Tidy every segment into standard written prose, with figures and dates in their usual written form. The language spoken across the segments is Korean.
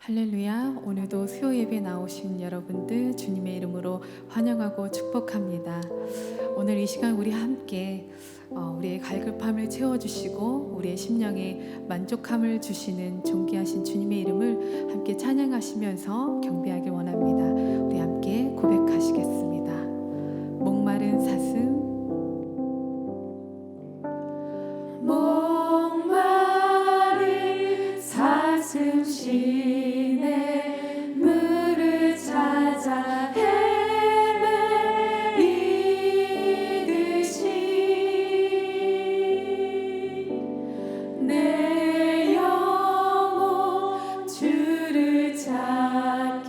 할렐루야. 오늘도 수요 예배 나오신 여러분들 주님의 이름으로 환영하고 축복합니다. 오늘 이 시간 우리 함께 우리의 갈급함을 채워주시고 우리의 심령에 만족함을 주시는 존귀하신 주님의 이름을 함께 찬양하시면서 경배하길 원합니다. 우리 함께 고백하시겠습니다. 목마른 사슴, 목마른 사슴 시내 물을 찾아 헤매이듯이 내 영혼 주를 찾기에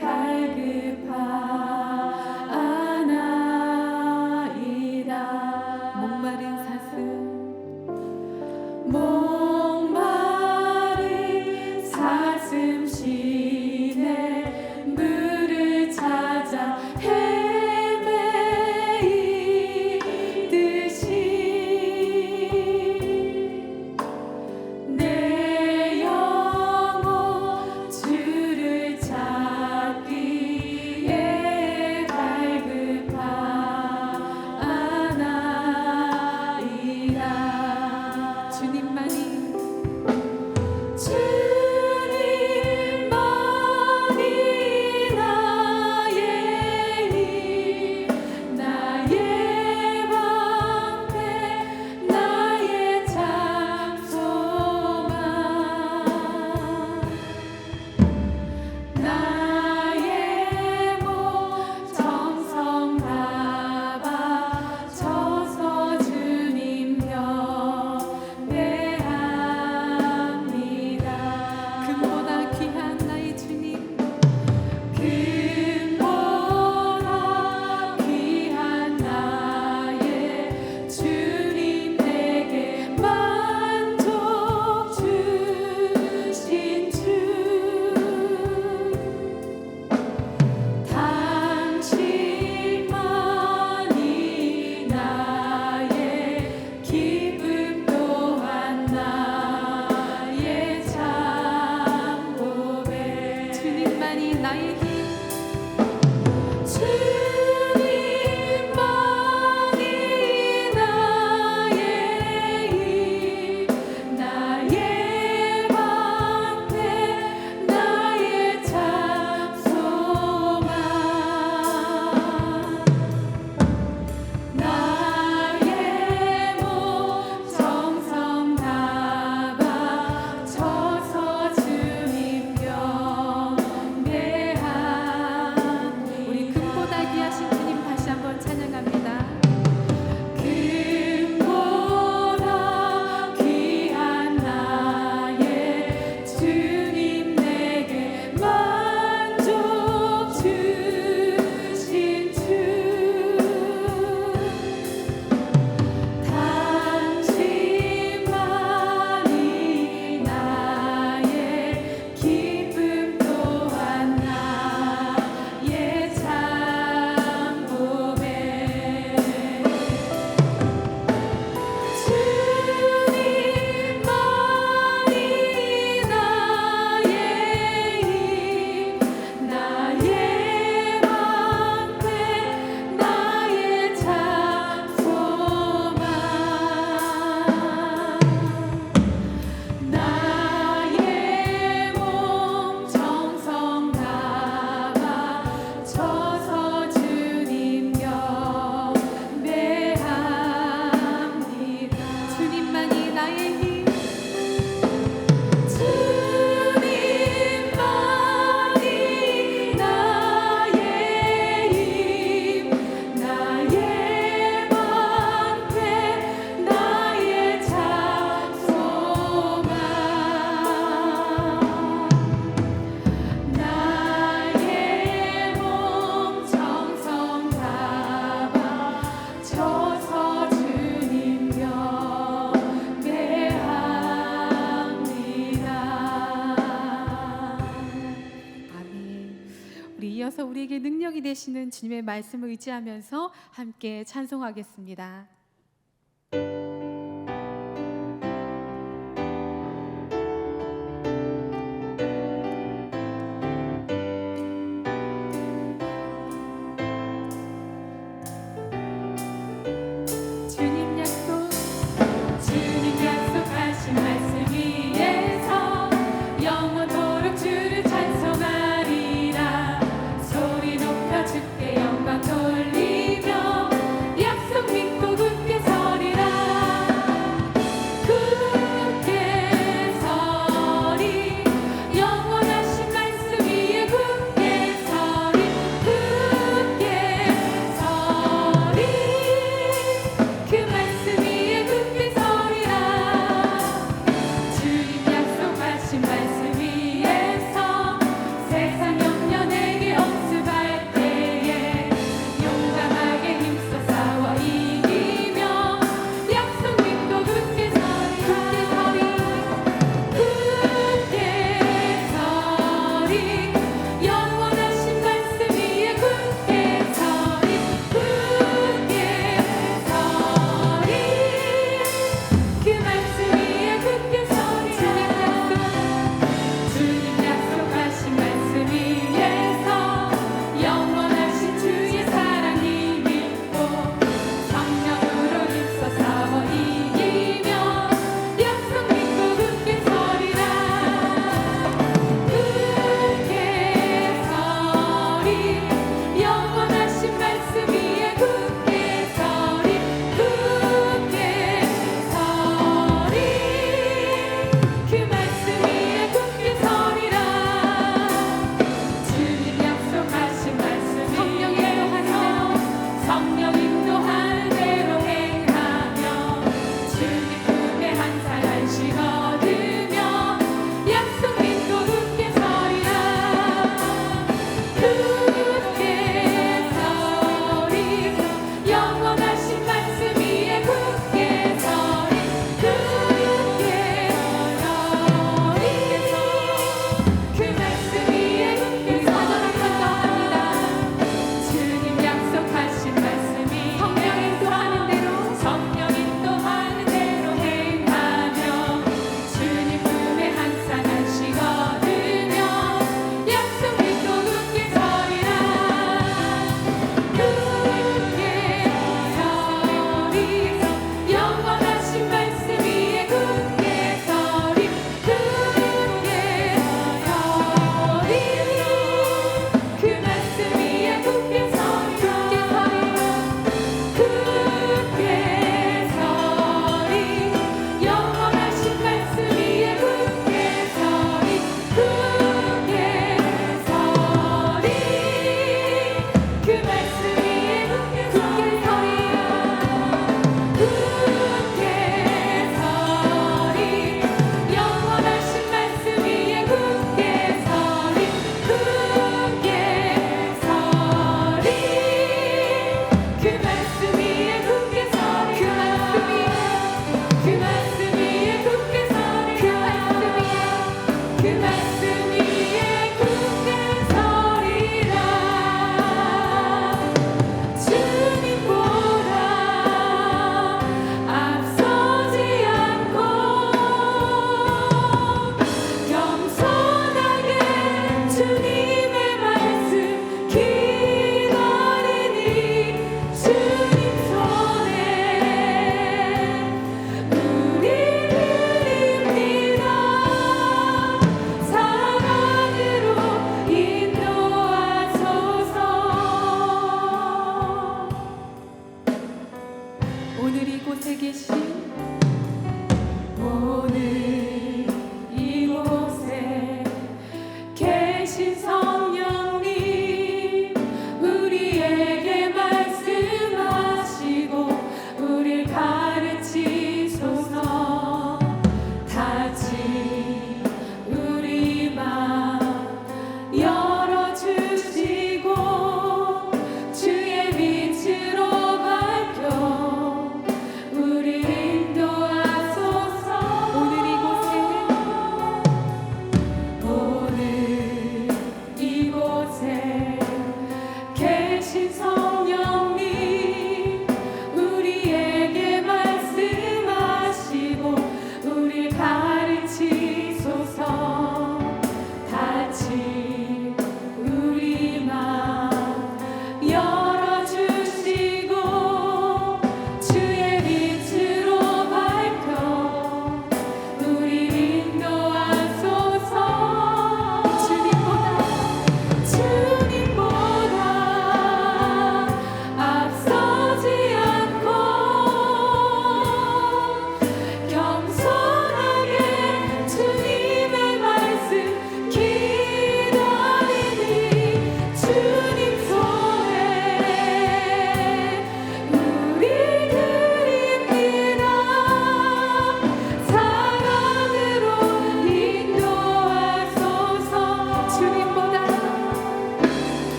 갈급하나이다. 목마른 사슴, 목마른 사슴 시내 물을 찾아 헤매이듯이 내 영혼 주를 찾기에 갈급하나이다. 주님만이 나의 힘, 나의 방패, 나의 참 소망, 나의 몸 정성 다바 쳐서 주님 경배합니다. 금보다 귀한 나의 주님, 금보다 귀한 나의 주님, 내게 만족 주신 주, 당신만이 나의 기쁨 또한 나의 참 고백. 주님만이 나의 힘, 주님만이 나의 힘, 나의 방패, 나의 참 소망, 나의 몸 정성 다바 쳐서 주님 경배합니다. 우리 금보다 귀하신 주님 다시 한번 찬양합니다. 금보다 귀한 나의 주님, 내게 만족 주신 주, 당신만이 나의 기쁨 또한 나의 참 고백. 주님만이 나의 힘, 나의 방패, 나의 참 소망, 나의 몸 정성 다바 쳐서 주님 경배합니다. 주님만이 나의 힘, 주님만이 나의 힘, 나의 방패, 나의 참 소망, 나의 몸 정성 다바 쳐서 주님 경배합니다. 아멘. 우리 이어서 우리에게 능력이 되시는 주님의 말씀을 의지하면서 함께 찬송하겠습니다.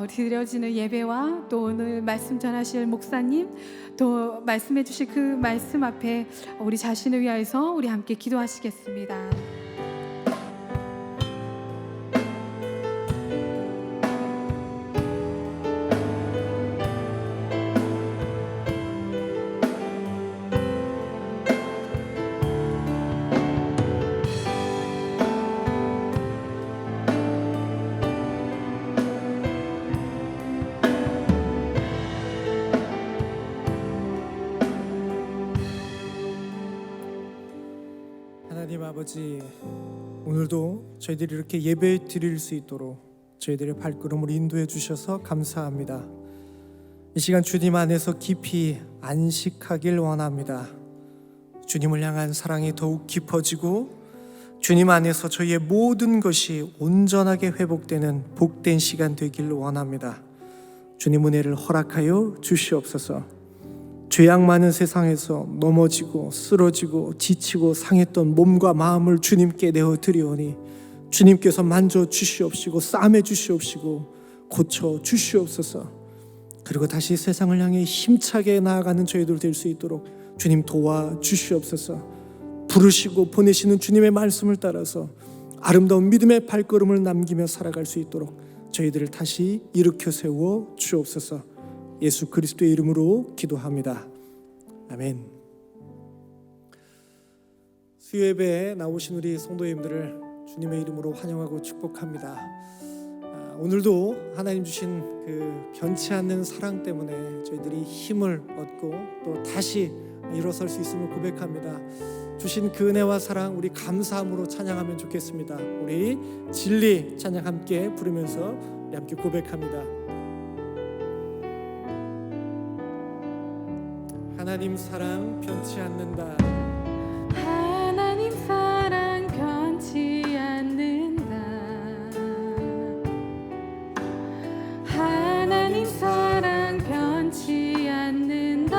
드려지는 예배와 또 오늘 말씀 전하실 목사님 또 말씀해 주실 그 말씀 앞에 우리 자신을 위하여서 우리 함께 기도하시겠습니다. 하나님 아버지, 오늘도 저희들이 이렇게 예배 드릴 수 있도록 저희들의 발걸음을 인도해 주셔서 감사합니다. 이 시간 주님 안에서 깊이 안식하길 원합니다. 주님을 향한 사랑이 더욱 깊어지고 주님 안에서 저희의 모든 것이 온전하게 회복되는 복된 시간 되길 원합니다. 주님 은혜를 허락하여 주시옵소서. 죄악 많은 세상에서 넘어지고 쓰러지고 지치고 상했던 몸과 마음을 주님께 내어 드리오니 주님께서 만져 주시옵시고 싸매 주시옵시고 고쳐 주시옵소서. 그리고 다시 세상을 향해 힘차게 나아가는 저희들 될 수 있도록 주님 도와 주시옵소서. 부르시고 보내시는 주님의 말씀을 따라서 아름다운 믿음의 발걸음을 남기며 살아갈 수 있도록 저희들을 다시 일으켜 세워 주옵소서. 예수 그리스도의 이름으로 기도합니다. 아멘. 수요예배에 나오신 우리 성도님들을 주님의 이름으로 환영하고 축복합니다. 오늘도 하나님 주신 그 변치 않는 사랑 때문에 저희들이 힘을 얻고 또 다시 일어설 수 있음을 고백합니다. 주신 그 은혜와 사랑 우리 감사함으로 찬양하면 좋겠습니다. 우리 진리 찬양 함께 부르면서 우리 함께 고백합니다. 하나님 사랑 변치 않는다. 하나님 사랑 변치 않는다. 하나님 사랑 변치 않는다.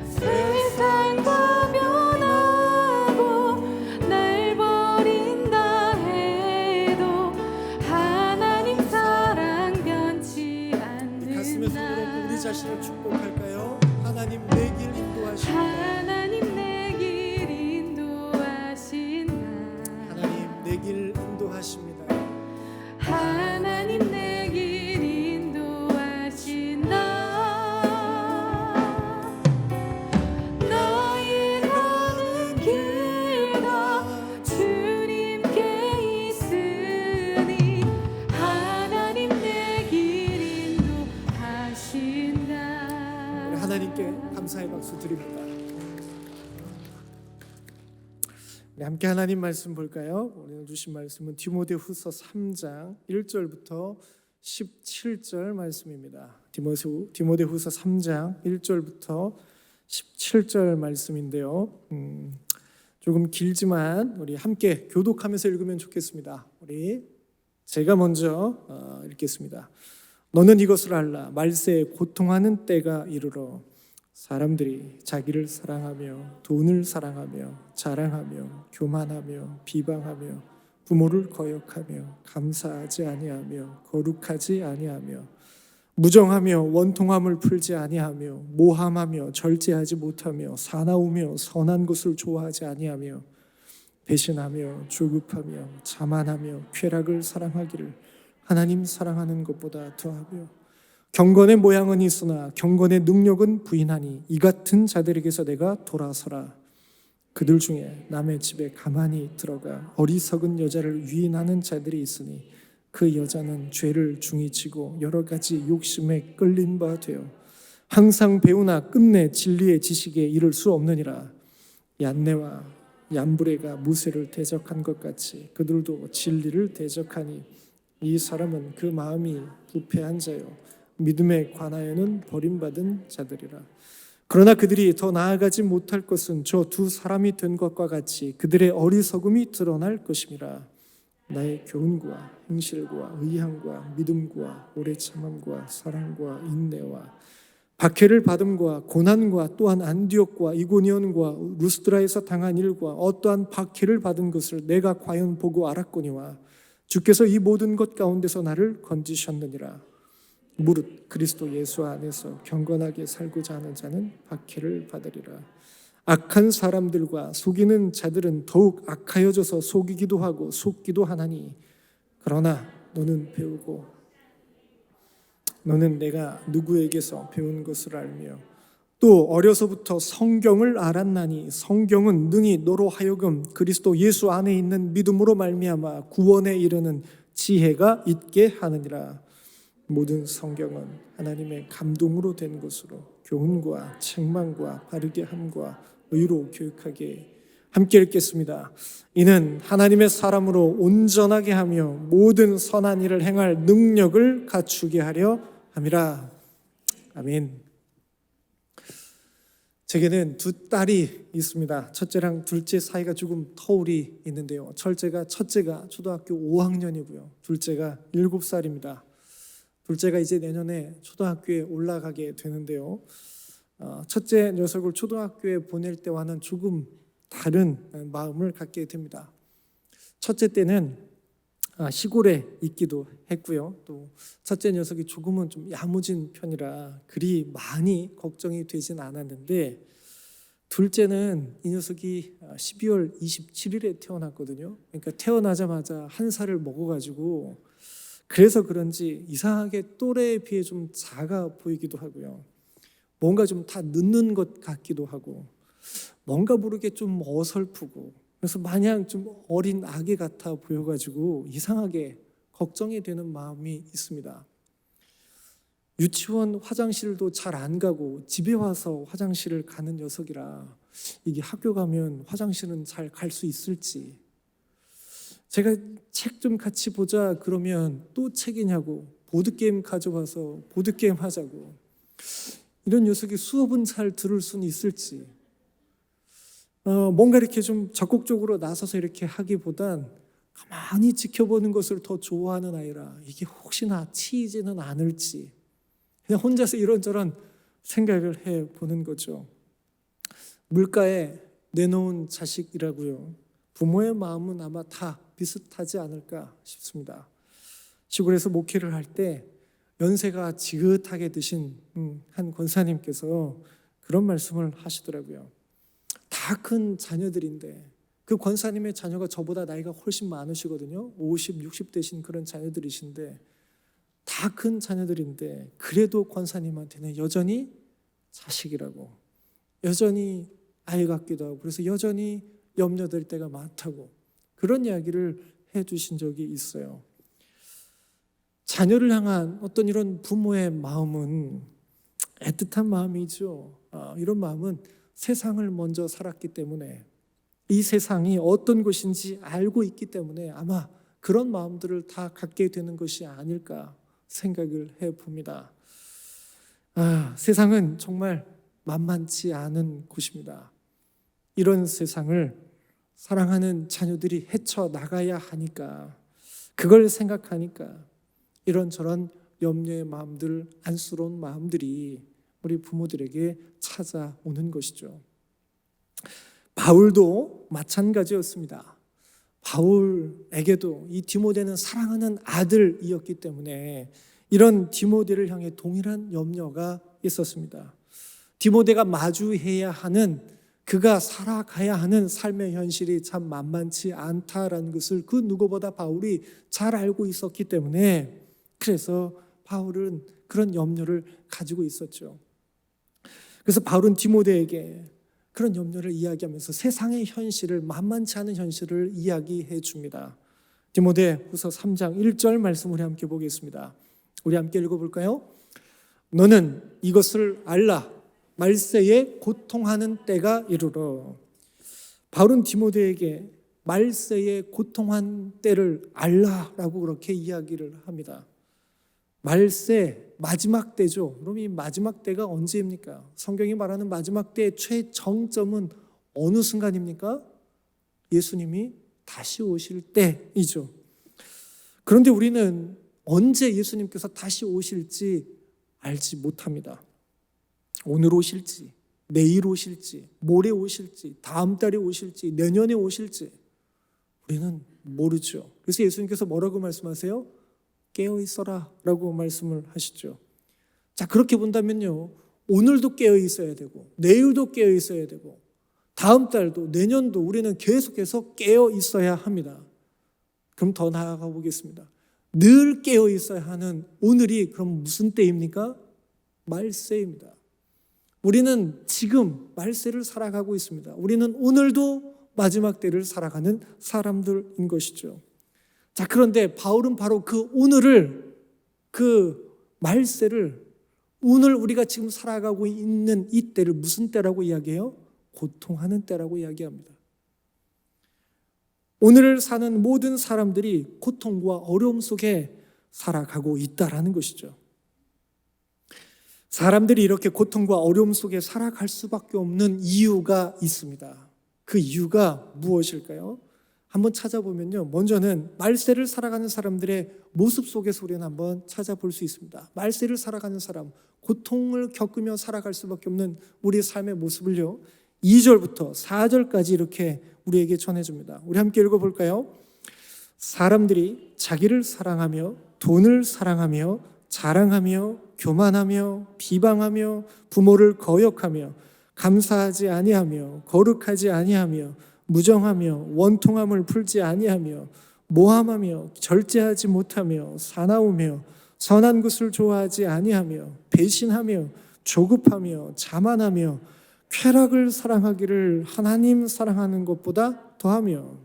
세상과 변하고 날 버린다 해도 하나님 사랑 변치 가슴에 손을 않는다. 얹고 우리 자신을 축복할까요? 하나님 내 길 인도하신다. 하나님 내 길 인도하신다. 하나님 내 길 인도하십니다. 하나님 내 길 인도하신다. 너의 가는 길도 주님께 있으니 하나님 내 길 인도하신다. 우리 하나님께 감사의 박수 드립니다. 네, 함께 하나님 말씀 볼까요? 오늘 주신 말씀은 디모데후서 3장 1절부터 17절 말씀입니다. 디모데후서 3장 1절부터 17절 말씀인데요. 조금 길지만 우리 함께 교독하면서 읽으면 좋겠습니다. 제가 먼저 읽겠습니다. 너는 이것을 알라. 말세에 고통하는 때가 이르러 사람들이 자기를 사랑하며 돈을 사랑하며 자랑하며 교만하며 비방하며 부모를 거역하며 감사하지 아니하며 거룩하지 아니하며 무정하며 원통함을 풀지 아니하며 모함하며 절제하지 못하며 사나우며 선한 것을 좋아하지 아니하며 배신하며 조급하며 자만하며 쾌락을 사랑하기를 하나님 사랑하는 것보다 더하며 경건의 모양은 있으나 경건의 능력은 부인하니 이 같은 자들에게서 내가 돌아서라. 그들 중에 남의 집에 가만히 들어가 어리석은 여자를 유인하는 자들이 있으니 그 여자는 죄를 중히 지고 여러 가지 욕심에 끌린 바 되어 항상 배우나 끝내 진리의 지식에 이를 수 없느니라. 얀네와 얀브레가 무세를 대적한 것 같이 그들도 진리를 대적하니 이 사람은 그 마음이 부패한 자요 믿음에 관하여는 버림받은 자들이라. 그러나 그들이 더 나아가지 못할 것은 저 두 사람이 된 것과 같이 그들의 어리석음이 드러날 것임이라. 나의 교훈과 행실과 의향과 믿음과 오래 참음과 사랑과 인내와 박해를 받음과 고난과 또한 안디옥과 이고니온과 루스드라에서 당한 일과 어떠한 박해를 받은 것을 내가 과연 보고 알았거니와 주께서 이 모든 것 가운데서 나를 건지셨느니라. 무릇 그리스도 예수 안에서 경건하게 살고자 하는 자는 박해를 받으리라. 악한 사람들과 속이는 자들은 더욱 악하여져서 속이기도 하고 속기도 하나니 그러나 너는 배우고 너는 내가 누구에게서 배운 것을 알며 또 어려서부터 성경을 알았나니 성경은 능히 너로 하여금 그리스도 예수 안에 있는 믿음으로 말미암아 구원에 이르는 지혜가 있게 하느니라. 모든 성경은 하나님의 감동으로 된 것으로 교훈과 책망과 바르게 함과 의로 교육하게. 함께 읽겠습니다. 이는 하나님의 사람으로 온전하게 하며 모든 선한 일을 행할 능력을 갖추게 하려 함이라. 아멘. 제게는 두 딸이 있습니다. 첫째랑 둘째 사이가 조금 터울이 있는데요. 첫째가 초등학교 5학년이고요. 둘째가 7살입니다. 둘째가 이제 내년에 초등학교에 올라가게 되는데요. 첫째 녀석을 초등학교에 보낼 때와는 조금 다른 마음을 갖게 됩니다. 첫째 때는 시골에 있기도 했고요. 또 첫째 녀석이 조금은 좀 야무진 편이라 그리 많이 걱정이 되진 않았는데, 둘째는 이 녀석이 12월 27일에 태어났거든요. 그러니까 태어나자마자 한 살을 먹어가지고 그래서 그런지 이상하게 또래에 비해 좀 작아 보이기도 하고요. 뭔가 좀 다 늦는 것 같기도 하고 뭔가 모르게 좀 어설프고 그래서 마냥 좀 어린 아기 같아 보여가지고 이상하게 걱정이 되는 마음이 있습니다. 유치원 화장실도 잘 안 가고 집에 와서 화장실을 가는 녀석이라 이게 학교 가면 화장실은 잘 갈 수 있을지, 제가 책 좀 같이 보자 그러면 또 책이냐고, 보드게임 가져와서 보드게임 하자고, 이런 녀석이 수업은 잘 들을 수는 있을지, 뭔가 이렇게 좀 적극적으로 나서서 이렇게 하기보단 가만히 지켜보는 것을 더 좋아하는 아이라 이게 혹시나 치이지는 않을지 그냥 혼자서 이런저런 생각을 해보는 거죠. 물가에 내놓은 자식이라고요. 부모의 마음은 아마 다 비슷하지 않을까 싶습니다. 시골에서 목회를 할 때 연세가 지긋하게 드신 한 권사님께서 그런 말씀을 하시더라고요. 다 큰 자녀들인데, 그 권사님의 자녀가 저보다 나이가 훨씬 많으시거든요. 50, 60 되신 그런 자녀들이신데, 다 큰 자녀들인데 그래도 권사님한테는 여전히 자식이라고, 여전히 아이 같기도 하고, 그래서 여전히 염려될 때가 많다고 그런 이야기를 해주신 적이 있어요. 자녀를 향한 어떤 이런 부모의 마음은 애틋한 마음이죠. 이런 마음은 세상을 먼저 살았기 때문에, 이 세상이 어떤 것인지 알고 있기 때문에 아마 그런 마음들을 다 갖게 되는 것이 아닐까 생각을 해봅니다. 세상은 정말 만만치 않은 곳입니다. 이런 세상을 사랑하는 자녀들이 헤쳐나가야 하니까, 그걸 생각하니까 이런저런 염려의 마음들, 안쓰러운 마음들이 우리 부모들에게 찾아오는 것이죠. 바울도 마찬가지였습니다. 바울에게도 이 디모데는 사랑하는 아들이었기 때문에 이런 디모데를 향해 동일한 염려가 있었습니다. 디모데가 마주해야 하는, 그가 살아가야 하는 삶의 현실이 참 만만치 않다라는 것을 그 누구보다 바울이 잘 알고 있었기 때문에, 그래서 바울은 그런 염려를 가지고 있었죠. 그래서 바울은 디모데에게 그런 염려를 이야기하면서 세상의 현실을, 만만치 않은 현실을 이야기해 줍니다. 디모데 후서 3장 1절 말씀 우리 함께 보겠습니다. 우리 함께 읽어볼까요? 너는 이것을 알라. 말세에 고통하는 때가 이르러. 바울은 디모데에게 말세에 고통한 때를 알라라고 그렇게 이야기를 합니다. 말세, 마지막 때죠. 그럼 이 마지막 때가 언제입니까? 성경이 말하는 마지막 때의 최정점은 어느 순간입니까? 예수님이 다시 오실 때이죠. 그런데 우리는 언제 예수님께서 다시 오실지 알지 못합니다. 오늘 오실지, 내일 오실지, 모레 오실지, 다음 달에 오실지, 내년에 오실지 우리는 모르죠. 그래서 예수님께서 뭐라고 말씀하세요? 깨어 있어라 라고 말씀을 하시죠. 자, 그렇게 본다면요, 오늘도 깨어 있어야 되고 내일도 깨어 있어야 되고 다음 달도 내년도 우리는 계속해서 깨어 있어야 합니다. 그럼 더 나아가 보겠습니다. 늘 깨어 있어야 하는 오늘이 그럼 무슨 때입니까? 말세입니다. 우리는 지금 말세를 살아가고 있습니다. 우리는 오늘도 마지막 때를 살아가는 사람들인 것이죠. 자, 그런데 바울은 바로 그 오늘을, 그 말세를, 오늘 우리가 지금 살아가고 있는 이 때를 무슨 때라고 이야기해요? 고통하는 때라고 이야기합니다. 오늘을 사는 모든 사람들이 고통과 어려움 속에 살아가고 있다라는 것이죠. 사람들이 이렇게 고통과 어려움 속에 살아갈 수밖에 없는 이유가 있습니다. 그 이유가 무엇일까요? 한번 찾아보면요, 먼저는 말세를 살아가는 사람들의 모습 속에서 우리는 한번 찾아볼 수 있습니다. 말세를 살아가는 사람, 고통을 겪으며 살아갈 수밖에 없는 우리의 삶의 모습을요, 2절부터 4절까지 이렇게 우리에게 전해줍니다. 우리 함께 읽어볼까요? 사람들이 자기를 사랑하며 돈을 사랑하며 자랑하며 교만하며 비방하며 부모를 거역하며 감사하지 아니하며 거룩하지 아니하며 무정하며 원통함을 풀지 아니하며 모함하며 절제하지 못하며 사나우며 선한 것을 좋아하지 아니하며 배신하며 조급하며 자만하며 쾌락을 사랑하기를 하나님 사랑하는 것보다 더하며.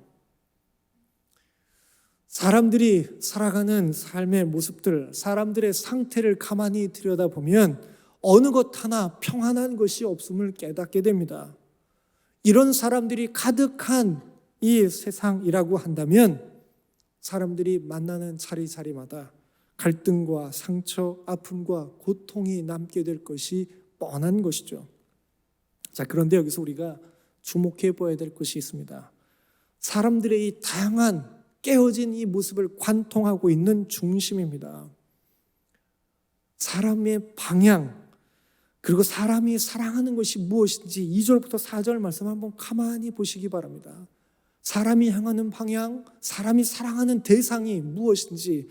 사람들이 살아가는 삶의 모습들, 사람들의 상태를 가만히 들여다보면 어느 것 하나 평안한 것이 없음을 깨닫게 됩니다. 이런 사람들이 가득한 이 세상이라고 한다면 사람들이 만나는 자리자리마다 갈등과 상처, 아픔과 고통이 남게 될 것이 뻔한 것이죠. 자, 그런데 여기서 우리가 주목해 봐야 될 것이 있습니다. 사람들의 이 다양한 깨어진 이 모습을 관통하고 있는 중심입니다. 사람의 방향, 그리고 사람이 사랑하는 것이 무엇인지 2절부터 4절 말씀 한번 가만히 보시기 바랍니다. 사람이 향하는 방향, 사람이 사랑하는 대상이 무엇인지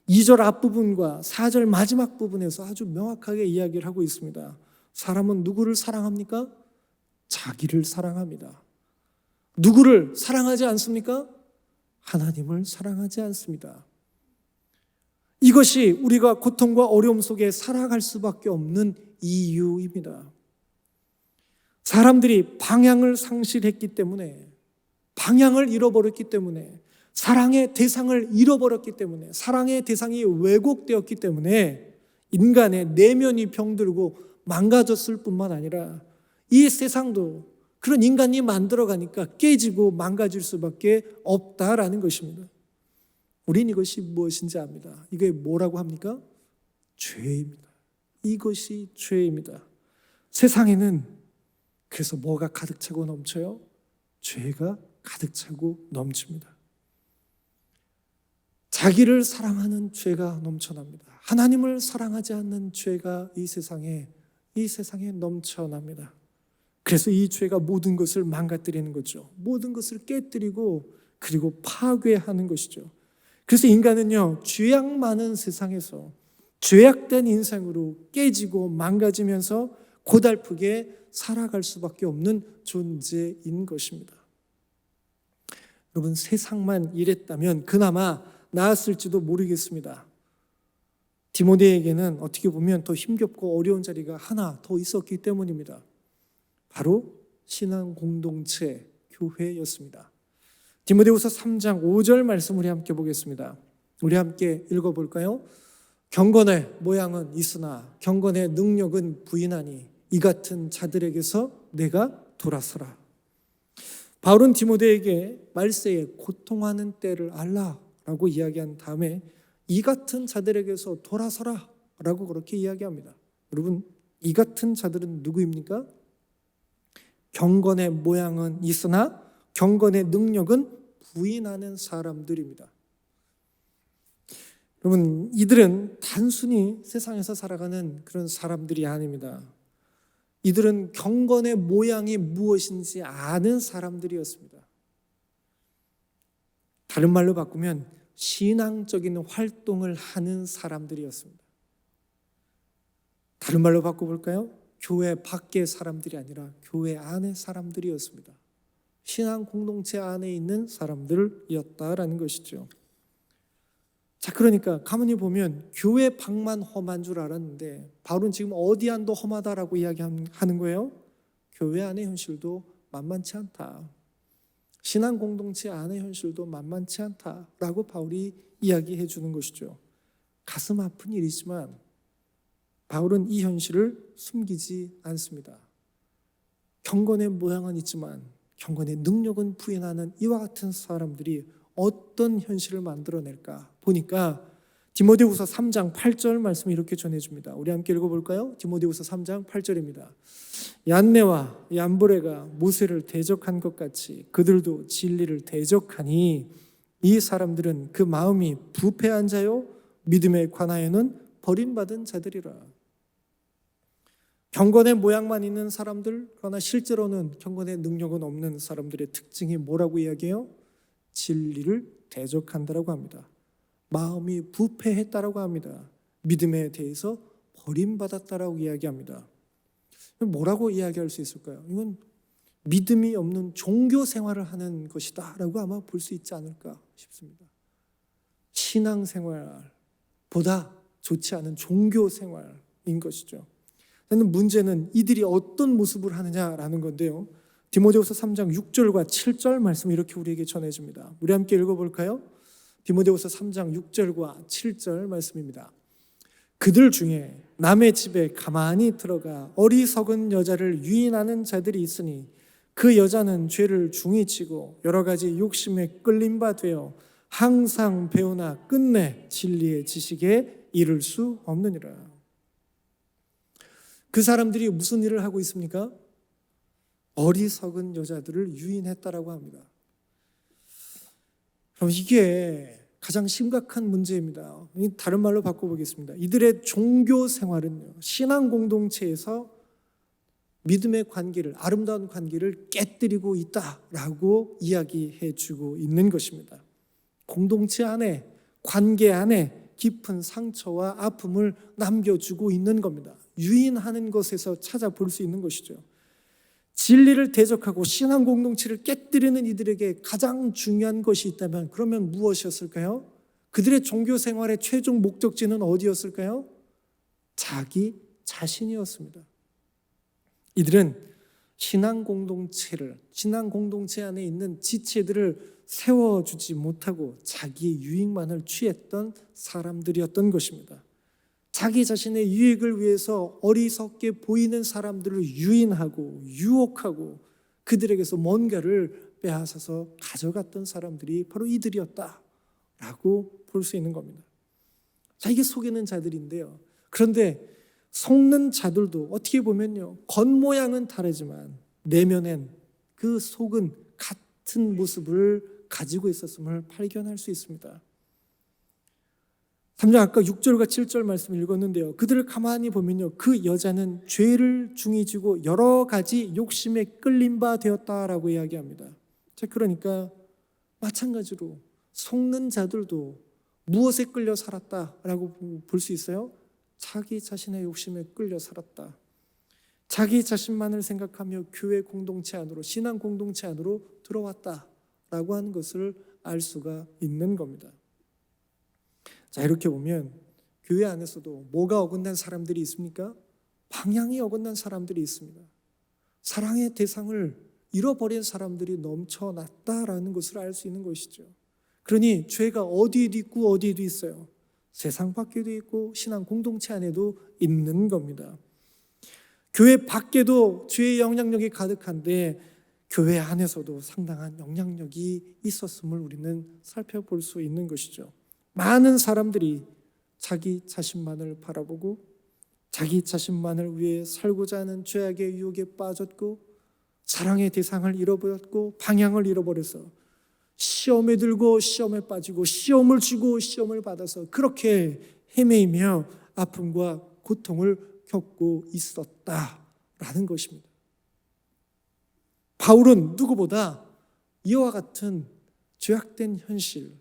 2절 앞부분과 4절 마지막 부분에서 아주 명확하게 이야기를 하고 있습니다. 사람은 누구를 사랑합니까? 자기를 사랑합니다. 누구를 사랑하지 않습니까? 하나님을 사랑하지 않습니다. 이것이 우리가 고통과 어려움 속에 살아갈 수밖에 없는 이유입니다. 사람들이 방향을 상실했기 때문에, 방향을 잃어버렸기 때문에, 사랑의 대상을 잃어버렸기 때문에, 사랑의 대상이 왜곡되었기 때문에 인간의 내면이 병들고 망가졌을 뿐만 아니라 이 세상도 그런 인간이 만들어가니까 깨지고 망가질 수밖에 없다라는 것입니다. 우린 이것이 무엇인지 압니다. 이게 뭐라고 합니까? 죄입니다. 이것이 죄입니다. 세상에는 그래서 뭐가 가득 차고 넘쳐요? 죄가 가득 차고 넘칩니다. 자기를 사랑하는 죄가 넘쳐납니다. 하나님을 사랑하지 않는 죄가 이 세상에 넘쳐납니다. 그래서 이 죄가 모든 것을 망가뜨리는 거죠. 모든 것을 깨뜨리고 그리고 파괴하는 것이죠. 그래서 인간은요, 죄악 많은 세상에서 죄악된 인생으로 깨지고 망가지면서 고달프게 살아갈 수밖에 없는 존재인 것입니다. 여러분, 세상만 이랬다면 그나마 나았을지도 모르겠습니다. 디모데에게는 어떻게 보면 더 힘겹고 어려운 자리가 하나 더 있었기 때문입니다. 바로 신앙 공동체, 교회였습니다. 디모데후서 3장 5절 말씀 우리 함께 보겠습니다. 우리 함께 읽어볼까요? 경건의 모양은 있으나 경건의 능력은 부인하니 이 같은 자들에게서 내가 돌아서라. 바울은 디모데에게 말세에 고통하는 때를 알라라고 이야기한 다음에 이 같은 자들에게서 돌아서라 라고 그렇게 이야기합니다. 여러분, 이 같은 자들은 누구입니까? 경건의 모양은 있으나 경건의 능력은 부인하는 사람들입니다. 여러분, 이들은 단순히 세상에서 살아가는 그런 사람들이 아닙니다. 이들은 경건의 모양이 무엇인지 아는 사람들이었습니다. 다른 말로 바꾸면 신앙적인 활동을 하는 사람들이었습니다. 다른 말로 바꿔볼까요? 교회 밖의 사람들이 아니라 교회 안의 사람들이었습니다. 신앙 공동체 안에 있는 사람들이었다라는 것이죠. 자, 그러니까 가만히 보면 교회 밖만 험한 줄 알았는데 바울은 지금 어디 안도 험하다라고 이야기하는 거예요. 교회 안의 현실도 만만치 않다. 신앙 공동체 안의 현실도 만만치 않다라고 바울이 이야기해 주는 것이죠. 가슴 아픈 일이지만 바울은 이 현실을 숨기지 않습니다. 경건의 모양은 있지만 경건의 능력은 부인하는 이와 같은 사람들이 어떤 현실을 만들어낼까 보니까 디모데후서 3장 8절 말씀이 이렇게 전해줍니다. 우리 함께 읽어볼까요? 디모데후서 3장 8절입니다. 얀네와 얀브레가 모세를 대적한 것 같이 그들도 진리를 대적하니 이 사람들은 그 마음이 부패한 자요 믿음에 관하여는 버림받은 자들이라. 경건의 모양만 있는 사람들, 그러나 실제로는 경건의 능력은 없는 사람들의 특징이 뭐라고 이야기해요? 진리를 대적한다라고 합니다. 마음이 부패했다라고 합니다. 믿음에 대해서 버림받았다라고 이야기합니다. 뭐라고 이야기할 수 있을까요? 이건 믿음이 없는 종교 생활을 하는 것이다라고 아마 볼 수 있지 않을까 싶습니다. 신앙생활보다 좋지 않은 종교 생활인 것이죠. 문제는 이들이 어떤 모습을 하느냐라는 건데요. 디모데후서 3장 6절과 7절 말씀 이렇게 우리에게 전해줍니다. 우리 함께 읽어볼까요? 디모데후서 3장 6절과 7절 말씀입니다. 그들 중에 남의 집에 가만히 들어가 어리석은 여자를 유인하는 자들이 있으니 그 여자는 죄를 중히 치고 여러 가지 욕심에 끌린 바 되어 항상 배우나 끝내 진리의 지식에 이를 수 없느니라. 그 사람들이 무슨 일을 하고 있습니까? 어리석은 여자들을 유인했다라고 합니다. 그럼 이게 가장 심각한 문제입니다. 다른 말로 바꿔보겠습니다. 이들의 종교 생활은요, 신앙 공동체에서 믿음의 관계를, 아름다운 관계를 깨뜨리고 있다라고 이야기해 주고 있는 것입니다. 공동체 안에, 관계 안에 깊은 상처와 아픔을 남겨주고 있는 겁니다. 유인하는 것에서 찾아볼 수 있는 것이죠. 진리를 대적하고 신앙 공동체를 깨뜨리는 이들에게 가장 중요한 것이 있다면 그러면 무엇이었을까요? 그들의 종교 생활의 최종 목적지는 어디였을까요? 자기 자신이었습니다. 이들은 신앙 공동체 안에 있는 지체들을 세워주지 못하고 자기 유익만을 취했던 사람들이었던 것입니다. 자기 자신의 유익을 위해서 어리석게 보이는 사람들을 유인하고 유혹하고 그들에게서 뭔가를 빼앗아서 가져갔던 사람들이 바로 이들이었다라고 볼 수 있는 겁니다. 자, 이게 속이는 자들인데요. 그런데 속는 자들도 어떻게 보면요, 겉모양은 다르지만 내면엔 그 속은 같은 모습을 가지고 있었음을 발견할 수 있습니다. 3장 아까 6절과 7절 말씀 읽었는데요. 그들을 가만히 보면요, 그 여자는 죄를 중히 지고 여러 가지 욕심에 끌린 바 되었다라고 이야기합니다. 자, 그러니까 마찬가지로 속는 자들도 무엇에 끌려 살았다라고 볼 수 있어요? 자기 자신의 욕심에 끌려 살았다. 자기 자신만을 생각하며 교회 공동체 안으로, 신앙 공동체 안으로 들어왔다라고 하는 것을 알 수가 있는 겁니다. 자, 이렇게 보면 교회 안에서도 뭐가 어긋난 사람들이 있습니까? 방향이 어긋난 사람들이 있습니다. 사랑의 대상을 잃어버린 사람들이 넘쳐났다라는 것을 알 수 있는 것이죠. 그러니 죄가 어디에도 있고 어디에도 있어요. 세상 밖에도 있고 신앙 공동체 안에도 있는 겁니다. 교회 밖에도 죄의 영향력이 가득한데 교회 안에서도 상당한 영향력이 있었음을 우리는 살펴볼 수 있는 것이죠. 많은 사람들이 자기 자신만을 바라보고 자기 자신만을 위해 살고자 하는 죄악의 유혹에 빠졌고 사랑의 대상을 잃어버렸고 방향을 잃어버려서 시험에 들고 시험에 빠지고 시험을 주고 시험을 받아서 그렇게 헤매이며 아픔과 고통을 겪고 있었다라는 것입니다. 바울은 누구보다 이와 같은 죄악된 현실,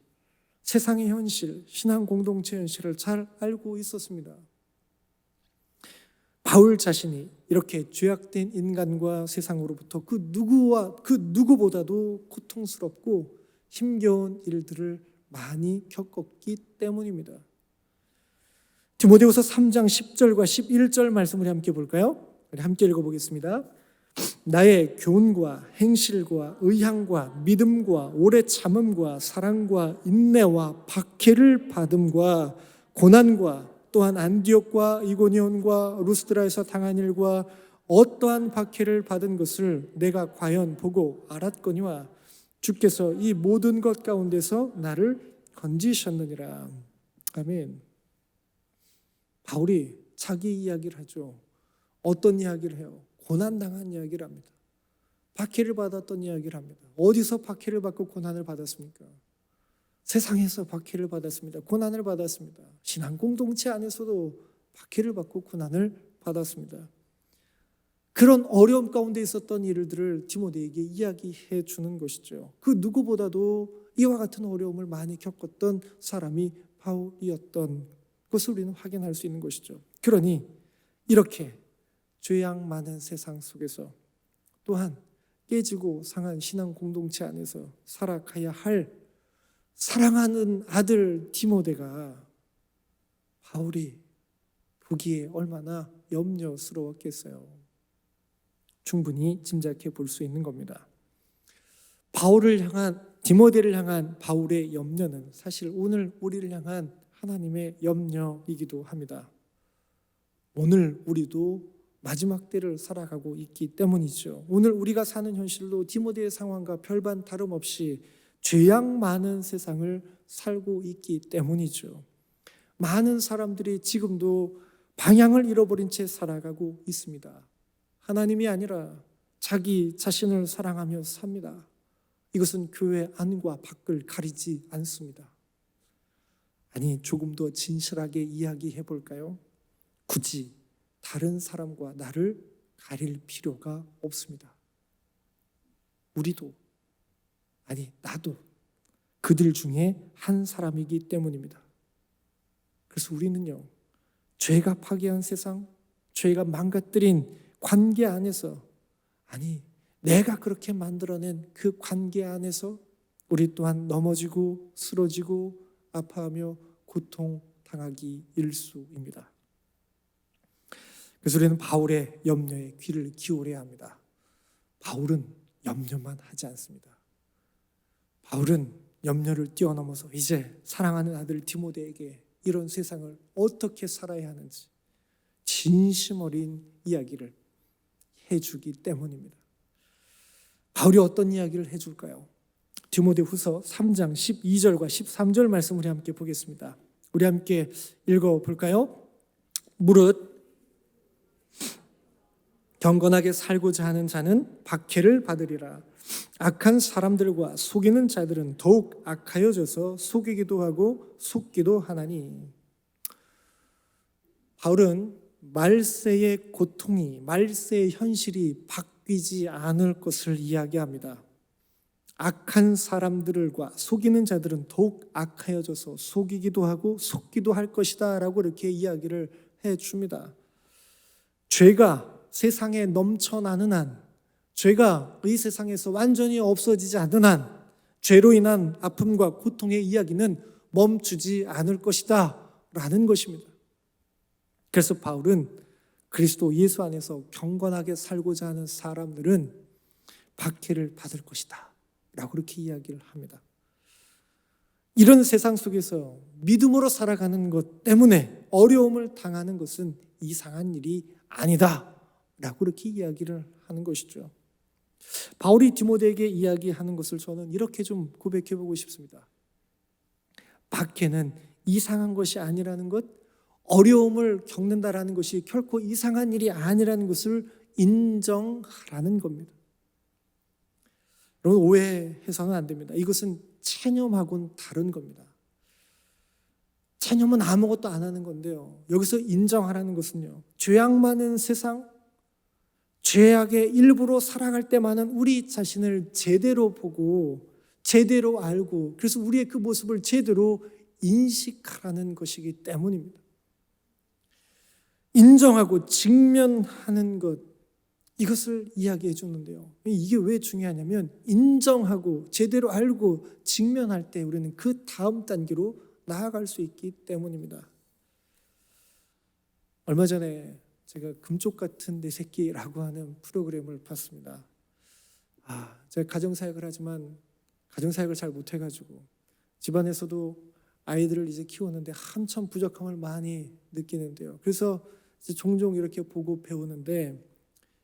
세상의 현실, 신앙 공동체 현실을 잘 알고 있었습니다. 바울 자신이 이렇게 죄악된 인간과 세상으로부터 그 누구보다도 고통스럽고 힘겨운 일들을 많이 겪었기 때문입니다. 디모데후서 3장 10절과 11절 말씀을 함께 볼까요? 우리 함께 읽어보겠습니다. 나의 교훈과 행실과 의향과 믿음과 오래 참음과 사랑과 인내와 박해를 받음과 고난과 또한 안디옥과 이고니온과 루스드라에서 당한 일과 어떠한 박해를 받은 것을 내가 과연 보고 알았거니와 주께서 이 모든 것 가운데서 나를 건지셨느니라. 아멘. 바울이 자기 이야기를 하죠. 어떤 이야기를 해요? 고난당한 이야기를 합니다. 박해를 받았던 이야기를 합니다. 어디서 박해를 받고 고난을 받았습니까? 세상에서 박해를 받았습니다. 고난을 받았습니다. 신앙 공동체 안에서도 박해를 받고 고난을 받았습니다. 그런 어려움 가운데 있었던 일들을 디모데에게 이야기해 주는 것이죠. 그 누구보다도 이와 같은 어려움을 많이 겪었던 사람이 바울이었던 것을 우리는 확인할 수 있는 것이죠. 그러니 이렇게 죄악 많은 세상 속에서 또한 깨지고 상한 신앙 공동체 안에서 살아가야 할 사랑하는 아들 디모데가 바울이 보기에 얼마나 염려스러웠겠어요. 충분히 짐작해 볼 수 있는 겁니다. 디모데를 향한 바울의 염려는 사실 오늘 우리를 향한 하나님의 염려이기도 합니다. 오늘 우리도 마지막 때를 살아가고 있기 때문이죠. 오늘 우리가 사는 현실도 디모데의 상황과 별반 다름없이 죄악 많은 세상을 살고 있기 때문이죠. 많은 사람들이 지금도 방향을 잃어버린 채 살아가고 있습니다. 하나님이 아니라 자기 자신을 사랑하며 삽니다. 이것은 교회 안과 밖을 가리지 않습니다. 아니, 조금 더 진실하게 이야기해 볼까요? 굳이 다른 사람과 나를 가릴 필요가 없습니다. 우리도, 아니 나도 그들 중에 한 사람이기 때문입니다. 그래서 우리는요, 죄가 파괴한 세상, 죄가 망가뜨린 관계 안에서, 아니 내가 그렇게 만들어낸 그 관계 안에서 우리 또한 넘어지고 쓰러지고 아파하며 고통당하기 일쑤입니다. 그래서 우리는 바울의 염려에 귀를 기울여야 합니다. 바울은 염려만 하지 않습니다. 바울은 염려를 뛰어넘어서 이제 사랑하는 아들 디모데에게 이런 세상을 어떻게 살아야 하는지 진심 어린 이야기를 해주기 때문입니다. 바울이 어떤 이야기를 해줄까요? 디모데후서 3장 12절과 13절 말씀 우리 함께 보겠습니다. 우리 함께 읽어볼까요? 무릇 경건하게 살고자 하는 자는 박해를 받으리라. 악한 사람들과 속이는 자들은 더욱 악하여져서 속이기도 하고 속기도 하나니. 바울은 말세의 고통이, 말세의 현실이 바뀌지 않을 것을 이야기합니다. 악한 사람들과 속이는 자들은 더욱 악하여져서 속이기도 하고 속기도 할 것이다 라고 이렇게 이야기를 해줍니다. 죄가 세상에 넘쳐나는 한, 죄가 이 세상에서 완전히 없어지지 않는 한 죄로 인한 아픔과 고통의 이야기는 멈추지 않을 것이다 라는 것입니다. 그래서 바울은 그리스도 예수 안에서 경건하게 살고자 하는 사람들은 박해를 받을 것이다 라고 그렇게 이야기를 합니다. 이런 세상 속에서 믿음으로 살아가는 것 때문에 어려움을 당하는 것은 이상한 일이 아니다 라고 그렇게 이야기를 하는 것이죠. 바울이 디모데에게 이야기하는 것을 저는 이렇게 좀 고백해 보고 싶습니다. 박해는 이상한 것이 아니라는 것, 어려움을 겪는다라는 것이 결코 이상한 일이 아니라는 것을 인정하라는 겁니다. 여러분, 오해해서는 안 됩니다. 이것은 체념하고는 다른 겁니다. 체념은 아무것도 안 하는 건데요, 여기서 인정하라는 것은요, 죄악 많은 세상, 죄악의 일부로 살아갈 때만은 우리 자신을 제대로 보고 제대로 알고 그래서 우리의 그 모습을 제대로 인식하라는 것이기 때문입니다. 인정하고 직면하는 것, 이것을 이야기해 주는데요. 이게 왜 중요하냐면 인정하고 제대로 알고 직면할 때 우리는 그 다음 단계로 나아갈 수 있기 때문입니다. 얼마 전에 제가 금쪽 같은 내 새끼라고 하는 프로그램을 봤습니다. 제가 가정사역을 하지만 가정사역을 잘 못해가지고 집안에서도 아이들을 이제 키우는데 한참 부족함을 많이 느끼는데요. 그래서 이제 종종 이렇게 보고 배우는데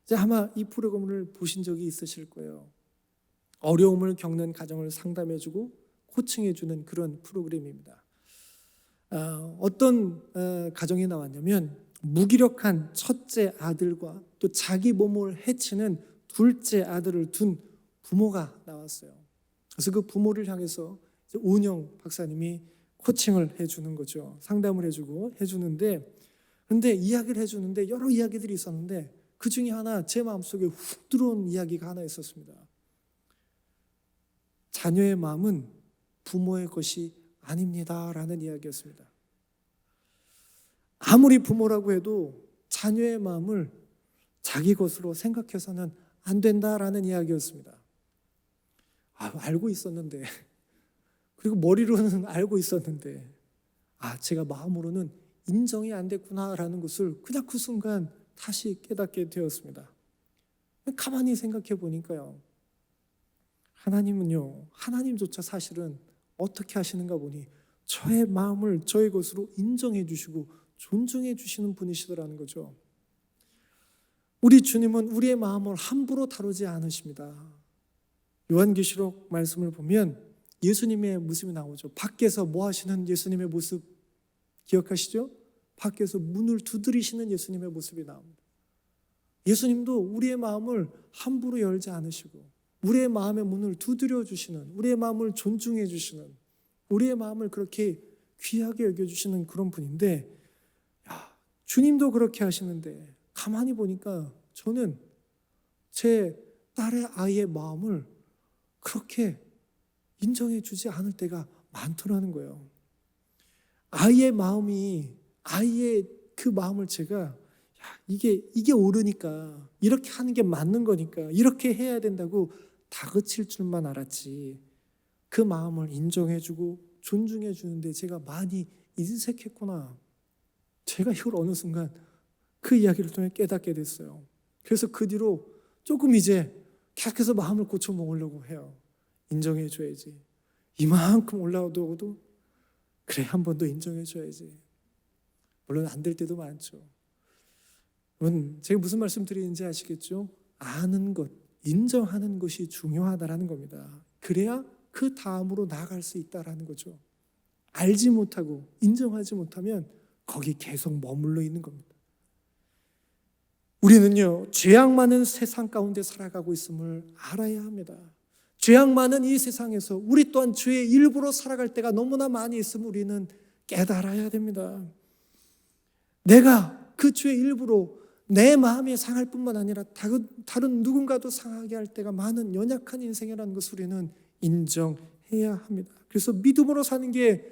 이제 아마 이 프로그램을 보신 적이 있으실 거예요. 어려움을 겪는 가정을 상담해주고 코칭해주는 그런 프로그램입니다. 어떤 가정이 나왔냐면 무기력한 첫째 아들과 또 자기 몸을 해치는 둘째 아들을 둔 부모가 나왔어요. 그래서 그 부모를 향해서 오은영 박사님이 코칭을 해주는 거죠. 상담을 해주는데 근데 이야기를 해주는데 여러 이야기들이 있었는데 그 중에 하나 제 마음속에 훅 들어온 이야기가 하나 있었습니다. 자녀의 마음은 부모의 것이 아닙니다 라는 이야기였습니다. 아무리 부모라고 해도 자녀의 마음을 자기 것으로 생각해서는 안 된다라는 이야기였습니다. 알고 있었는데 그리고 머리로는 알고 있었는데 제가 마음으로는 인정이 안 됐구나라는 것을 그냥 그 순간 다시 깨닫게 되었습니다. 가만히 생각해 보니까요, 하나님은요, 하나님조차 사실은 어떻게 하시는가 보니 저의 마음을 저의 것으로 인정해 주시고 존중해 주시는 분이시더라는 거죠. 우리 주님은 우리의 마음을 함부로 다루지 않으십니다. 요한계시록 말씀을 보면 예수님의 모습이 나오죠. 밖에서 뭐 하시는 예수님의 모습 기억하시죠? 밖에서 문을 두드리시는 예수님의 모습이 나옵니다. 예수님도 우리의 마음을 함부로 열지 않으시고 우리의 마음의 문을 두드려 주시는, 우리의 마음을 존중해 주시는, 우리의 마음을 그렇게 귀하게 여겨주시는 그런 분인데, 주님도 그렇게 하시는데 가만히 보니까 저는 제 딸의 아이의 마음을 그렇게 인정해 주지 않을 때가 많더라는 거예요. 아이의 그 마음을 제가 이게 옳으니까 이렇게 하는 게 맞는 거니까 이렇게 해야 된다고 다그칠 줄만 알았지 그 마음을 인정해 주고 존중해 주는데 제가 많이 인색했구나. 제가 이걸 어느 순간 그 이야기를 통해 깨닫게 됐어요. 그래서 그 뒤로 조금 이제 계속해서 마음을 고쳐 먹으려고 해요. 인정해 줘야지. 이만큼 올라오도 그래 한 번 더 인정해 줘야지. 물론 안 될 때도 많죠. 여러분, 제가 무슨 말씀 드리는지 아시겠죠? 아는 것, 인정하는 것이 중요하다라는 겁니다. 그래야 그 다음으로 나아갈 수 있다라는 거죠. 알지 못하고 인정하지 못하면 거기 계속 머물러 있는 겁니다. 우리는요, 죄악 많은 세상 가운데 살아가고 있음을 알아야 합니다. 죄악 많은 이 세상에서 우리 또한 죄의 일부로 살아갈 때가 너무나 많이 있음을 우리는 깨달아야 됩니다. 내가 그 죄의 일부로 내 마음이 상할 뿐만 아니라 다른 누군가도 상하게 할 때가 많은 연약한 인생이라는 것을 우리는 인정해야 합니다. 그래서 믿음으로 사는 게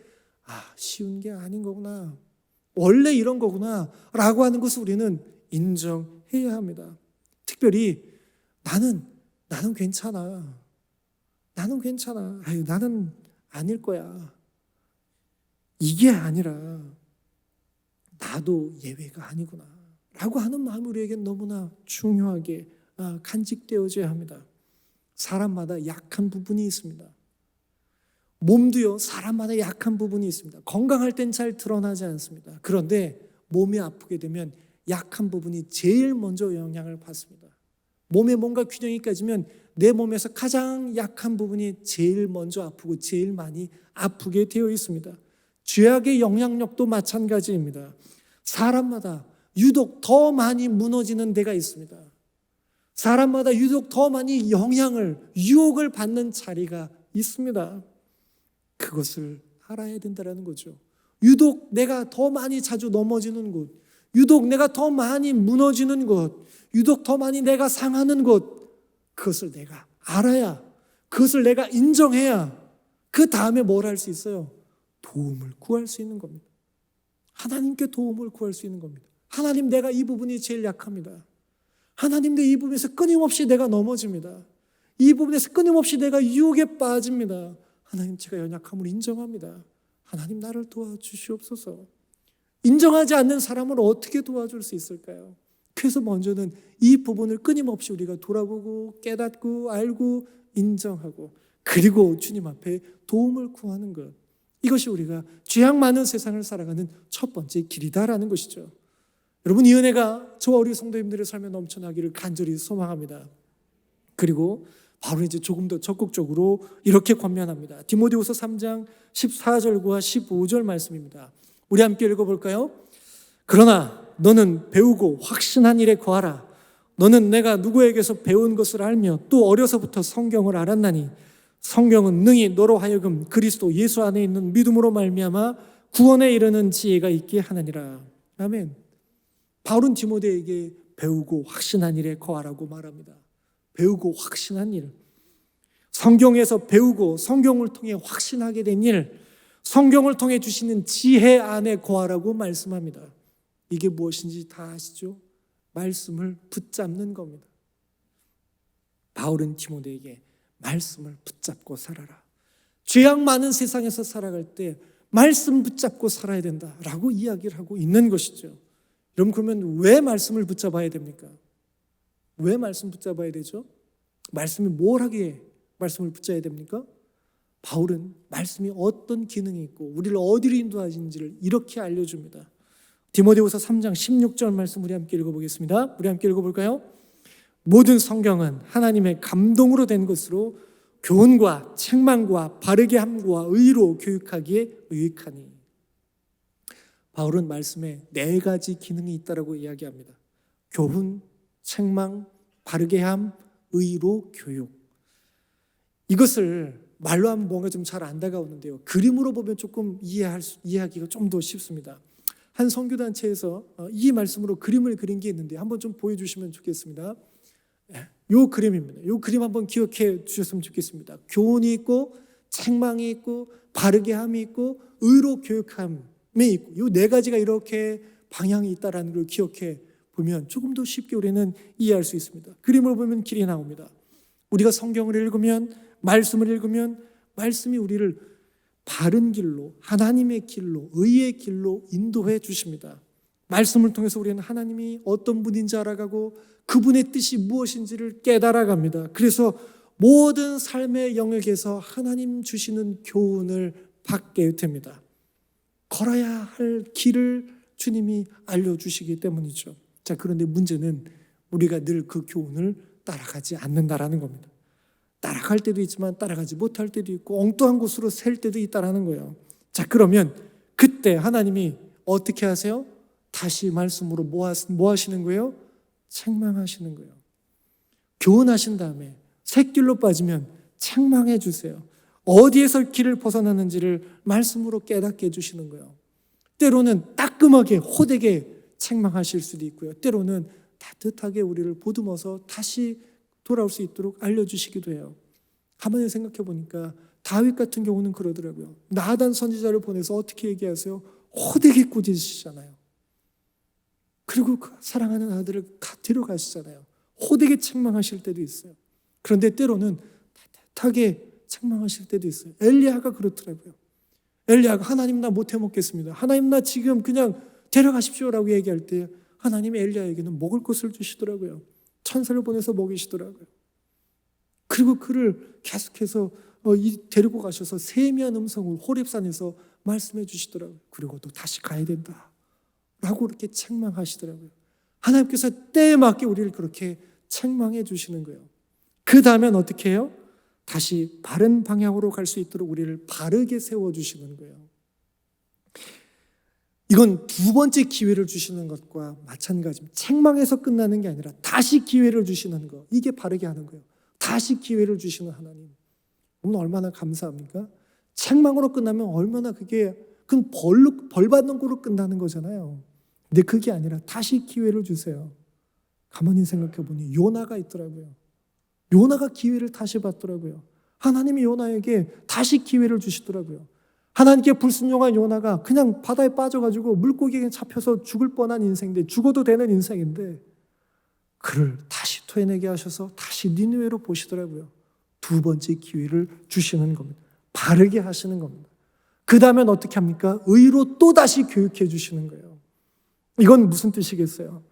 쉬운 게 아닌 거구나, 원래 이런 거구나 라고 하는 것을 우리는 인정해야 합니다. 특별히 나는 괜찮아, 나는 아닐 거야, 이게 아니라 나도 예외가 아니구나 라고 하는 마음이 우리에게 너무나 중요하게 간직되어져야 합니다. 사람마다 약한 부분이 있습니다. 몸도요, 사람마다 약한 부분이 있습니다. 건강할 땐 잘 드러나지 않습니다. 그런데 몸이 아프게 되면 약한 부분이 제일 먼저 영향을 받습니다. 몸에 뭔가 균형이 깨지면 내 몸에서 가장 약한 부분이 제일 먼저 아프고 제일 많이 아프게 되어 있습니다. 죄악의 영향력도 마찬가지입니다. 사람마다 유독 더 많이 무너지는 데가 있습니다. 사람마다 유독 더 많이 유혹을 받는 자리가 있습니다. 그것을 알아야 된다는 거죠. 유독 내가 더 많이 자주 넘어지는 곳, 유독 내가 더 많이 무너지는 곳, 유독 더 많이 내가 상하는 곳, 그것을 내가 알아야 그것을 내가 인정해야 그 다음에 뭘 할 수 있어요? 도움을 구할 수 있는 겁니다. 하나님께 도움을 구할 수 있는 겁니다. 하나님, 내가 이 부분이 제일 약합니다. 하나님, 내 이 부분에서 끊임없이 내가 넘어집니다. 이 부분에서 끊임없이 내가 유혹에 빠집니다. 하나님, 제가 연약함을 인정합니다. 하나님, 나를 도와주시옵소서. 인정하지 않는 사람을 어떻게 도와줄 수 있을까요? 그래서 먼저는 이 부분을 끊임없이 우리가 돌아보고 깨닫고 알고 인정하고 그리고 주님 앞에 도움을 구하는 것, 이것이 우리가 죄악 많은 세상을 살아가는 첫 번째 길이다라는 것이죠. 여러분, 이 은혜가 저와 우리 성도님들의 삶에 넘쳐나기를 간절히 소망합니다. 그리고 바로 이제 조금 더 적극적으로 이렇게 권면합니다. 디모데후서 3장 14절과 15절 말씀입니다. 우리 함께 읽어볼까요? 그러나 너는 배우고 확신한 일에 거하라. 너는 내가 누구에게서 배운 것을 알며 또 어려서부터 성경을 알았나니 성경은 능히 너로 하여금 그리스도 예수 안에 있는 믿음으로 말미암아 구원에 이르는 지혜가 있게 하느니라. 아멘. 바울은 디모데에게 배우고 확신한 일에 거하라고 말합니다. 배우고 확신한 일, 성경에서 배우고 성경을 통해 확신하게 된 일, 성경을 통해 주시는 지혜 안에 거하라고 말씀합니다. 이게 무엇인지 다 아시죠? 말씀을 붙잡는 겁니다. 바울은 디모데에게 말씀을 붙잡고 살아라. 죄악 많은 세상에서 살아갈 때 말씀 붙잡고 살아야 된다라고 이야기를 하고 있는 것이죠. 여러분, 그러면 왜 말씀을 붙잡아야 됩니까? 왜 말씀 붙잡아야 되죠? 말씀이 뭘 하기에 말씀을 붙잡아야 됩니까? 바울은 말씀이 어떤 기능이 있고 우리를 어디로 인도하는지를 이렇게 알려줍니다. 디모데후서 3장 16절 말씀 우리 함께 읽어보겠습니다. 우리 함께 읽어볼까요? 모든 성경은 하나님의 감동으로 된 것으로 교훈과 책망과 바르게 함과 의로 교육하기에 유익하니. 바울은 말씀에 4가지 기능이 있다고 이야기합니다. 교훈, 책망, 바르게 함, 의로 교육. 이것을 말로 하면 뭔가 좀 잘 안 다가오는데요. 그림으로 보면 조금 이해하기가 좀 더 쉽습니다. 한 선교단체에서 이 말씀으로 그림을 그린 게 있는데 한번 좀 보여주시면 좋겠습니다. 이 그림입니다. 이 그림 한번 기억해 주셨으면 좋겠습니다. 교훈이 있고 책망이 있고 바르게 함이 있고 의로 교육함이 있고 이 4가지가 이렇게 방향이 있다는 걸 기억해 보면 조금 더 쉽게 우리는 이해할 수 있습니다. 그림을 보면 길이 나옵니다. 우리가 성경을 읽으면, 말씀을 읽으면 말씀이 우리를 바른 길로, 하나님의 길로, 의의 길로 인도해 주십니다. 말씀을 통해서 우리는 하나님이 어떤 분인지 알아가고 그분의 뜻이 무엇인지를 깨달아갑니다. 그래서 모든 삶의 영역에서 하나님 주시는 교훈을 받게 됩니다. 걸어야 할 길을 주님이 알려주시기 때문이죠. 자, 그런데 문제는 우리가 늘 그 교훈을 따라가지 않는다라는 겁니다. 따라갈 때도 있지만 따라가지 못할 때도 있고 엉뚱한 곳으로 셀 때도 있다라는 거예요. 자, 그러면 그때 하나님이 어떻게 하세요? 다시 말씀으로 뭐 하시는 거예요? 책망하시는 거예요. 교훈하신 다음에 샛길로 빠지면 책망해 주세요. 어디에서 길을 벗어나는지를 말씀으로 깨닫게 해주시는 거예요. 때로는 따끔하게 호되게 책망하실 수도 있고요. 때로는 따뜻하게 우리를 보듬어서 다시 돌아올 수 있도록 알려주시기도 해요. 가만히 생각해 보니까 다윗 같은 경우는 그러더라고요. 나단 선지자를 보내서 어떻게 얘기하세요? 호되게 꾸짖으시잖아요. 그리고 그 사랑하는 아들을 데려가시잖아요. 호되게 책망하실 때도 있어요. 그런데 때로는 따뜻하게 책망하실 때도 있어요. 엘리야가 그렇더라고요. 엘리야가 하나님 나 못해 먹겠습니다. 하나님 나 지금 그냥 데려가십시오라고 얘기할 때 하나님이 엘리야에게는 먹을 것을 주시더라고요. 천사를 보내서 먹이시더라고요. 그리고 그를 계속해서 데리고 가셔서 세미한 음성을 호렙산에서 말씀해 주시더라고요. 그리고 또 다시 가야 된다 라고 그렇게 책망하시더라고요. 하나님께서 때에 맞게 우리를 그렇게 책망해 주시는 거예요. 그 다음엔 어떻게 해요? 다시 바른 방향으로 갈 수 있도록 우리를 바르게 세워주시는 거예요. 이건 2번째 기회를 주시는 것과 마찬가지입니다. 책망에서 끝나는 게 아니라 다시 기회를 주시는 거. 이게 바르게 하는 거예요. 다시 기회를 주시는 하나님. 그럼 얼마나 감사합니까? 책망으로 끝나면 얼마나 그게 큰 벌 받는 거로 끝나는 거잖아요. 근데 그게 아니라 다시 기회를 주세요. 가만히 생각해 보니 요나가 있더라고요. 요나가 기회를 다시 받더라고요. 하나님이 요나에게 다시 기회를 주시더라고요. 하나님께 불순종한 요나가 그냥 바다에 빠져가지고 물고기에 잡혀서 죽을 뻔한 인생인데, 죽어도 되는 인생인데 그를 다시 토해내게 하셔서 다시 니느웨로 보시더라고요. 두 번째 기회를 주시는 겁니다. 바르게 하시는 겁니다. 그 다음엔 어떻게 합니까? 의로 또다시 교육해 주시는 거예요. 이건 무슨 뜻이겠어요?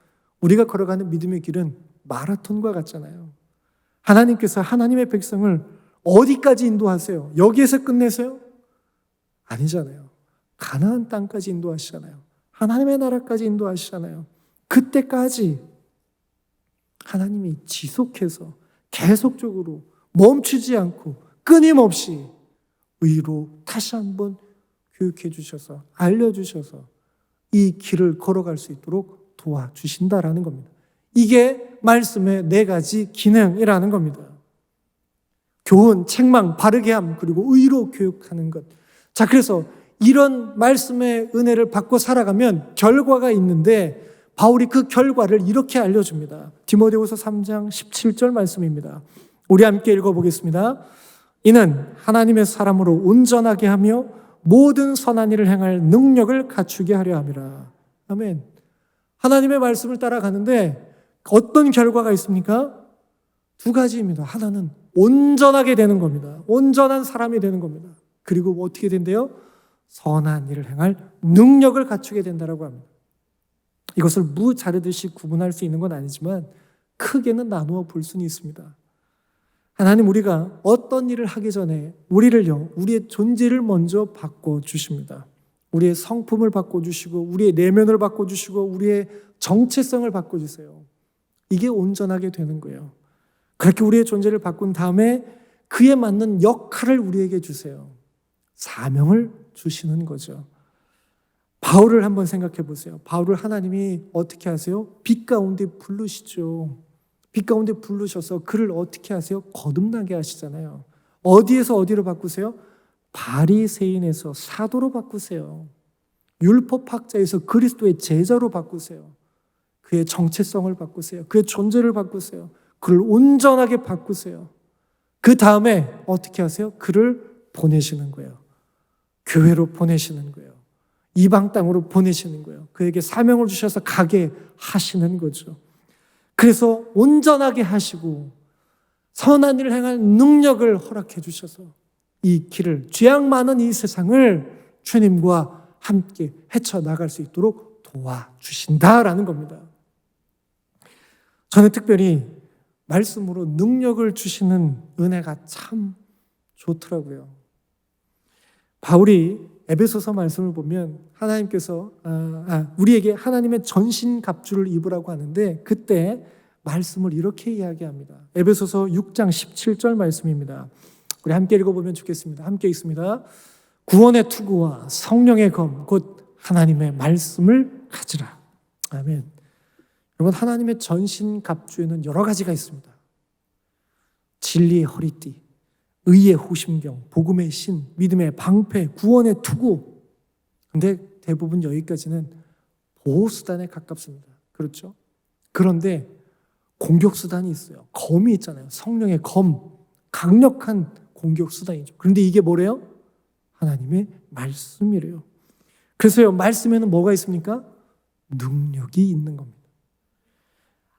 우리가 걸어가는 믿음의 길은 마라톤과 같잖아요. 하나님께서 하나님의 백성을 어디까지 인도하세요? 여기에서 끝내세요? 아니잖아요. 가나안 땅까지 인도하시잖아요. 하나님의 나라까지 인도하시잖아요. 그때까지 하나님이 지속해서 계속적으로 멈추지 않고 끊임없이 의로 다시 한번 교육해 주셔서 알려주셔서 이 길을 걸어갈 수 있도록 도와주신다라는 겁니다. 이게 말씀의 4가지 기능이라는 겁니다. 교훈, 책망, 바르게 함, 그리고 의로 교육하는 것. 자, 그래서 이런 말씀의 은혜를 받고 살아가면 결과가 있는데 바울이 그 결과를 이렇게 알려줍니다. 디모데후서 3장 17절 말씀입니다. 우리 함께 읽어보겠습니다. 이는 하나님의 사람으로 온전하게 하며 모든 선한 일을 행할 능력을 갖추게 하려 함이라. 아멘. 하나님의 말씀을 따라가는데 어떤 결과가 있습니까? 2가지입니다. 하나는 온전하게 되는 겁니다. 온전한 사람이 되는 겁니다. 그리고 어떻게 된대요? 선한 일을 행할 능력을 갖추게 된다라고 합니다. 이것을 무 자르듯이 구분할 수 있는 건 아니지만 크게는 나누어 볼 수는 있습니다. 하나님, 우리가 어떤 일을 하기 전에 우리의 존재를 먼저 바꿔주십니다. 우리의 성품을 바꿔주시고 우리의 내면을 바꿔주시고 우리의 정체성을 바꿔주세요. 이게 온전하게 되는 거예요. 그렇게 우리의 존재를 바꾼 다음에 그에 맞는 역할을 우리에게 주세요. 사명을 주시는 거죠. 바울을 한번 생각해 보세요. 바울을 하나님이 어떻게 하세요? 빛 가운데 부르시죠. 빛 가운데 부르셔서 그를 어떻게 하세요? 거듭나게 하시잖아요. 어디에서 어디로 바꾸세요? 바리새인에서 사도로 바꾸세요. 율법학자에서 그리스도의 제자로 바꾸세요. 그의 정체성을 바꾸세요. 그의 존재를 바꾸세요. 그를 온전하게 바꾸세요. 그 다음에 어떻게 하세요? 그를 보내시는 거예요. 교회로 보내시는 거예요. 이방 땅으로 보내시는 거예요. 그에게 사명을 주셔서 가게 하시는 거죠. 그래서 온전하게 하시고 선한 일을 행할 능력을 허락해 주셔서 이 길을, 죄악 많은 이 세상을 주님과 함께 헤쳐나갈 수 있도록 도와주신다라는 겁니다. 저는 특별히 말씀으로 능력을 주시는 은혜가 참 좋더라고요. 바울이 에베소서 말씀을 보면 하나님께서 우리에게 하나님의 전신갑주를 입으라고 하는데 그때 말씀을 이렇게 이야기합니다. 에베소서 6장 17절 말씀입니다. 우리 함께 읽어보면 좋겠습니다. 함께 읽습니다. 구원의 투구와 성령의 검 곧 하나님의 말씀을 가지라. 아멘. 여러분, 하나님의 전신갑주에는 여러 가지가 있습니다. 진리의 허리띠, 의의 호심경, 복음의 신, 믿음의 방패, 구원의 투구. 근데 대부분 여기까지는 보호수단에 가깝습니다. 그렇죠? 그런데 공격수단이 있어요. 검이 있잖아요. 성령의 검, 강력한 공격수단이죠. 그런데 이게 뭐래요? 하나님의 말씀이래요. 그래서요, 말씀에는 뭐가 있습니까? 능력이 있는 겁니다.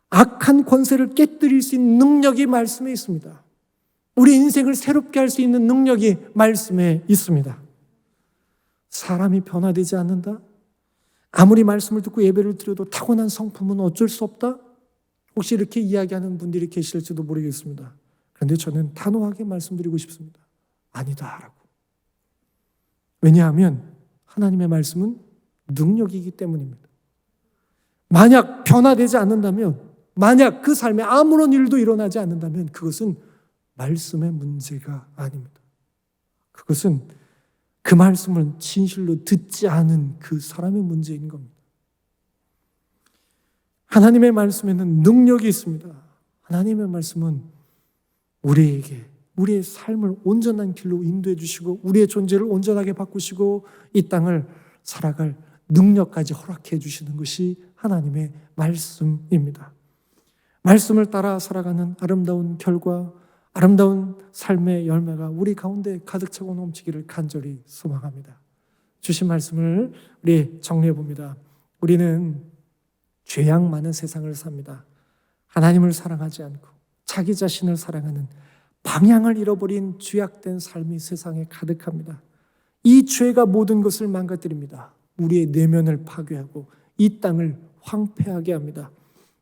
악한 권세를 깨뜨릴 수 있는 능력이 말씀에 있습니다. 우리 인생을 새롭게 할 수 있는 능력이 말씀에 있습니다. 사람이 변화되지 않는다? 아무리 말씀을 듣고 예배를 드려도 타고난 성품은 어쩔 수 없다? 혹시 이렇게 이야기하는 분들이 계실지도 모르겠습니다. 그런데 저는 단호하게 말씀드리고 싶습니다. 아니다라고. 왜냐하면 하나님의 말씀은 능력이기 때문입니다. 만약 변화되지 않는다면, 만약 그 삶에 아무런 일도 일어나지 않는다면 그것은 말씀의 문제가 아닙니다. 그것은 그 말씀을 진실로 듣지 않은 그 사람의 문제인 겁니다. 하나님의 말씀에는 능력이 있습니다. 하나님의 말씀은 우리에게 우리의 삶을 온전한 길로 인도해 주시고 우리의 존재를 온전하게 바꾸시고 이 땅을 살아갈 능력까지 허락해 주시는 것이 하나님의 말씀입니다. 말씀을 따라 살아가는 아름다운 결과, 아름다운 삶의 열매가 우리 가운데 가득 차고 넘치기를 간절히 소망합니다. 주신 말씀을 우리 정리해 봅니다. 우리는 죄악 많은 세상을 삽니다. 하나님을 사랑하지 않고 자기 자신을 사랑하는 방향을 잃어버린 죄악된 삶이 세상에 가득합니다. 이 죄가 모든 것을 망가뜨립니다. 우리의 내면을 파괴하고 이 땅을 황폐하게 합니다.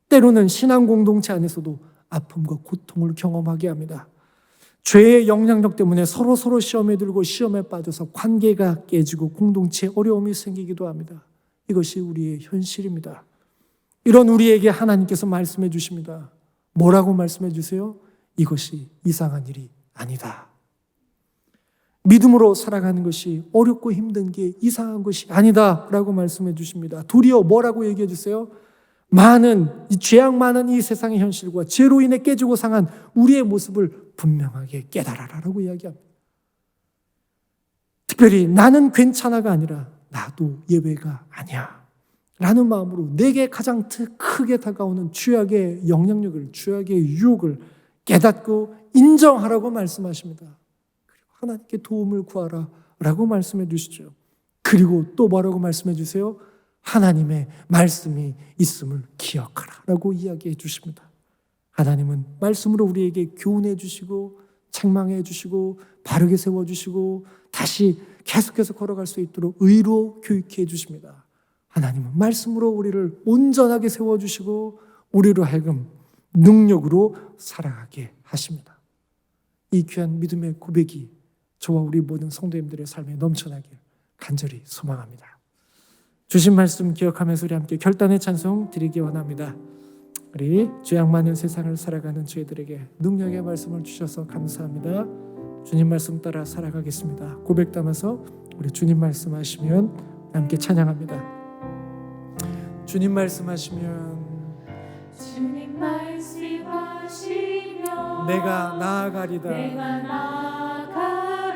때로는 신앙 공동체 안에서도 아픔과 고통을 경험하게 합니다. 죄의 영향력 때문에 서로 시험에 들고 시험에 빠져서 관계가 깨지고 공동체에 어려움이 생기기도 합니다. 이것이 우리의 현실입니다. 이런 우리에게 하나님께서 말씀해 주십니다. 뭐라고 말씀해 주세요? 이것이 이상한 일이 아니다. 믿음으로 살아가는 것이 어렵고 힘든 게 이상한 것이 아니다 라고 말씀해 주십니다. 도리어 뭐라고 얘기해 주세요? 이 죄악 많은 이 세상의 현실과 죄로 인해 깨지고 상한 우리의 모습을 분명하게 깨달아라라고 이야기합니다. 특별히 나는 괜찮아가 아니라 나도 예외가 아니야 라는 마음으로 내게 가장 크게 다가오는 죄악의 영향력을, 죄악의 유혹을 깨닫고 인정하라고 말씀하십니다. 그리고 하나님께 도움을 구하라 라고 말씀해 주시죠. 그리고 또 뭐라고 말씀해 주세요? 하나님의 말씀이 있음을 기억하라 라고 이야기해 주십니다. 하나님은 말씀으로 우리에게 교훈해 주시고 책망해 주시고 바르게 세워 주시고 다시 계속해서 걸어갈 수 있도록 의로 교육해 주십니다. 하나님은 말씀으로 우리를 온전하게 세워 주시고 우리로 하여금 능력으로 살아가게 하십니다. 이 귀한 믿음의 고백이 저와 우리 모든 성도님들의 삶에 넘쳐나길 간절히 소망합니다. 주신 말씀 기억하면서 우리 함께 결단의 찬송 드리기 원합니다. 우리 죄악 많은 세상을 살아가는 저희들에게 능력의 말씀을 주셔서 감사합니다. 주님 말씀 따라 살아가겠습니다. 고백 담아서 우리 주님 말씀하시면 함께 찬양합니다. 주님 말씀하시면 주님 말씀하시면 내가 나아가리다. 내가 나아가리라.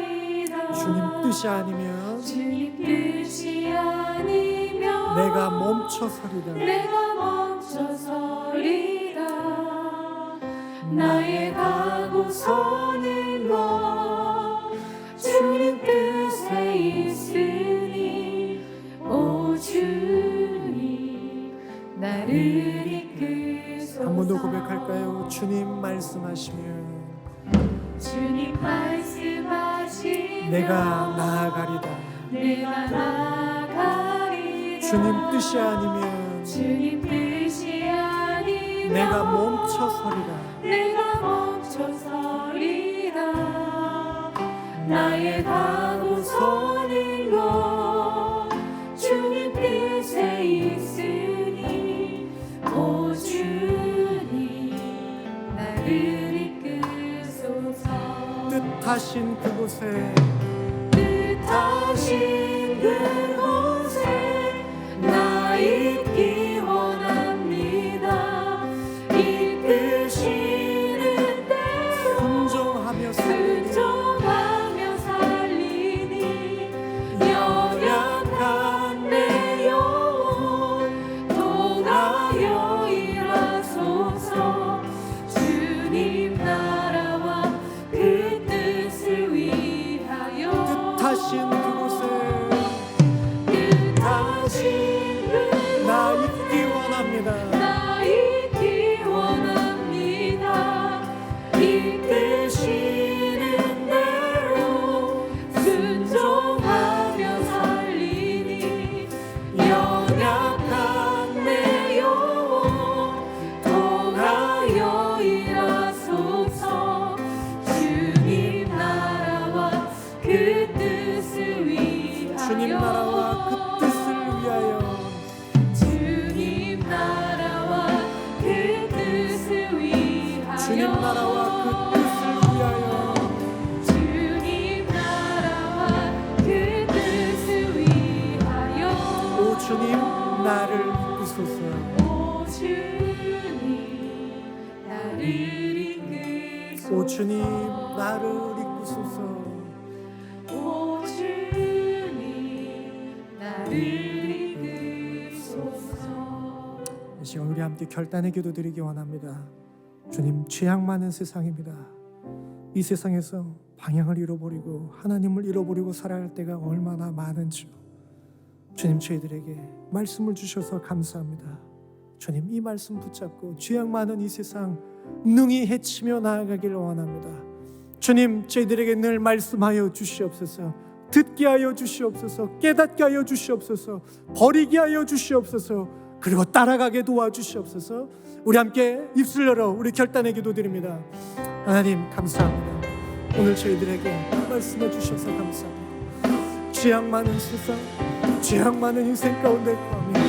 주님 뜻이 아니면 주님 뜻이 아니면 내가 멈춰서리다. 내가 멈춰서리다. 나의 가고 서는 것 주님 뜻에 있으니 오 주님 나를 이끄소서. 한 번 더 고백할까요? 주님 말씀하시면 주님 말씀하시면 내가 나아가리다. 내가 나아가리라. 주님 뜻이 아니면 주님 뜻이 아니면 내가 멈춰서리다. 내가 멈춰서리라. 나의 가고 서는 것 주님 뜻에 있으니 오 주님 나를 이끄소서. 뜻하신 그곳에 뜻하신 그곳에 나 있기 원합니다. 이끄시는 대로 순종하며 살리니 순종하며 살리니 연약한 내 영혼 통하여 일하소서. 주님 나라와 그 뜻을 위하여 뜻하신 그곳에 뜻하신 나 그곳에 있기 원합니다. 나 있기 원합니다. 이끄시는 대로 순종하며 살리니 연약한 내 영혼 통하여 일하소서. 주님 나라와 그 뜻을 위하여 주님 나라와 그 뜻을 위하여 주님 나라와 그 뜻을 위하여 주님 나라와 그 뜻을 위하여 주님 나라와 그 뜻을 위하여 오 주님 나를 이끄소서. 오 주님 나를 이끄소서. 오 주님 나를 이끄소서. 오 주님 나를 이끄소서. 이 시간 우리 함께 결단의 기도 드리기 원합니다. 주님 죄악 많은 세상입니다. 이 세상에서 방향을 잃어버리고 하나님을 잃어버리고 살아갈 때가 얼마나 많은지요. 주님, 저희들에게 말씀을 주셔서 감사합니다. 주님, 이 말씀 붙잡고 죄악 많은 이 세상 능히 헤치며 나아가기를 원합니다. 주님, 저희들에게 늘 말씀하여 주시옵소서. 듣게 하여 주시옵소서. 깨닫게 하여 주시옵소서. 버리게 하여 주시옵소서. 그리고 따라가게 도와주시옵소서. 우리 함께 입술 열어 우리 결단의 기도 드립니다. 하나님, 감사합니다. 오늘 저희들에게 말씀해 주셔서 감사합니다. 죄악 많은 세상, 죄악 많은 인생 가운데 거하며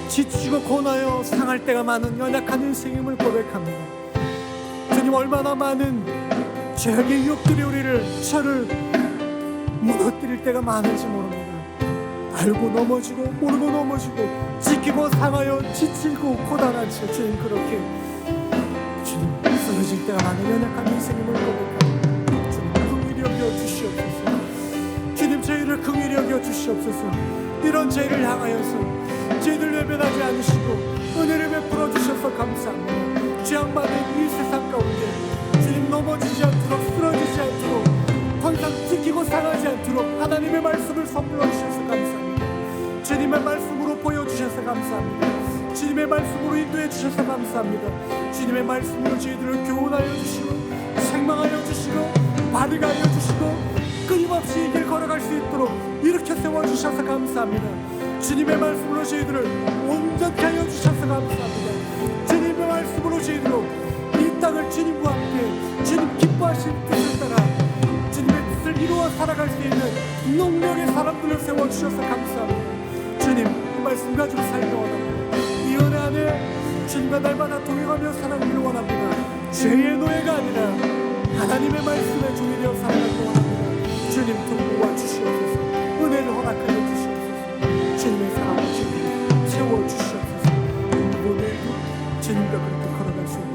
지치고 고나여 상할 때가 많은 연약한 인생임을 고백합니다. 주님, 얼마나 많은 죄악의 유혹들이 저를 무너뜨릴 때가 많은지 모릅니다. 알고 넘어지고 모르고 넘어지고 지키고 상하여 지치고 고단한 채 주님, 그렇게 주님 쓰러질 때가 많은 연약한 인생임을 고백합니다. 주님, 긍휼히 여겨 주시옵소서. 주님, 저희를 긍휼히 여겨 주시옵소서. 이런 죄를 향하여서 저희들 외면하지 않으시고 은혜를 베풀어 주셔서 감사합니다. 죄악 많은 이 세상 가운데 주님, 넘어지지 않도록 쓰러지지 않도록 항상 지키고 상하지 않도록 하나님의 말씀을 선물로 주셔서 감사합니다. 주님의 말씀으로 보여주셔서 감사합니다. 주님의 말씀으로 인도해 주셔서 감사합니다. 주님의 말씀으로 저희들을 교훈하여 주시고 생망하여 주시고 바르게 하여 주시고 끊임없이 이 길 걸어갈 수 있도록 일으켜 세워주셔서 감사합니다. 주님의 말씀으로 저희들을 온전케 하여 주셔서 감사합니다. 주님의 말씀으로 저희들로 이 땅을 주님과 함께 주님 기뻐하신 뜻을 따라 주님의 뜻을 이루어 살아갈 수 있는 능력의 사람들을 세워주셔서 감사합니다. 주님, 이 말씀 가지고 살기 원합니다. 이 은혜 안에 주님과 날마다 동행하며 살아가기를 원합니다. 죄의 노예가 아니라 하나님의 말씀에 종이 되어 살아가기를 원합니다. 주님, 도와 주시옵소서. 은혜를 허락하여 주시옵소서. 주님의 사랑을 채워주시옵소서. 오늘도 주님과 그렇게 걸어갈 수 있는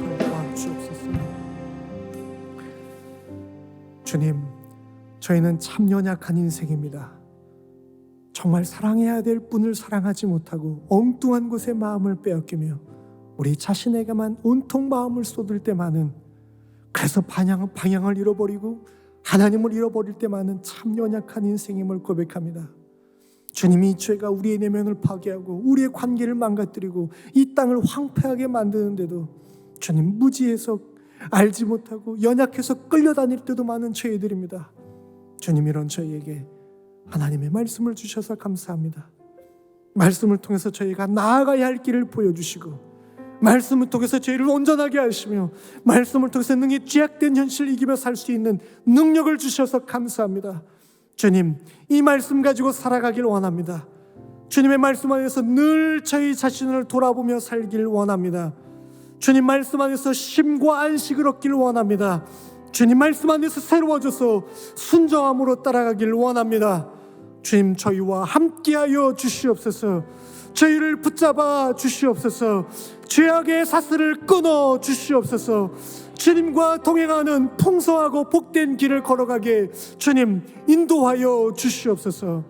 그런 도와주옵소서. 주님, 저희는 참 연약한 인생입니다. 정말 사랑해야 될 분을 사랑하지 못하고 엉뚱한 곳에 마음을 빼앗기며 우리 자신에게만 온통 마음을 쏟을 때 많은, 그래서 방향을 잃어버리고 하나님을 잃어버릴 때 많은 참 연약한 인생임을 고백합니다. 주님이 이 죄가 우리의 내면을 파괴하고 우리의 관계를 망가뜨리고 이 땅을 황폐하게 만드는데도 주님, 무지해서 알지 못하고 연약해서 끌려다닐 때도 많은 죄들입니다. 주님, 이런 저희에게 하나님의 말씀을 주셔서 감사합니다. 말씀을 통해서 저희가 나아가야 할 길을 보여주시고 말씀을 통해서 저희를 온전하게 하시며 말씀을 통해서 능히 죄악된 현실을 이기며 살 수 있는 능력을 주셔서 감사합니다. 주님, 이 말씀 가지고 살아가길 원합니다. 주님의 말씀 안에서 늘 저희 자신을 돌아보며 살길 원합니다. 주님 말씀 안에서 쉼과 안식을 얻길 원합니다. 주님 말씀 안에서 새로워져서 순종함으로 따라가길 원합니다. 주님, 저희와 함께하여 주시옵소서. 저희를 붙잡아 주시옵소서. 죄악의 사슬을 끊어 주시옵소서. 주님과 동행하는 풍성하고 복된 길을 걸어가게 주님 인도하여 주시옵소서.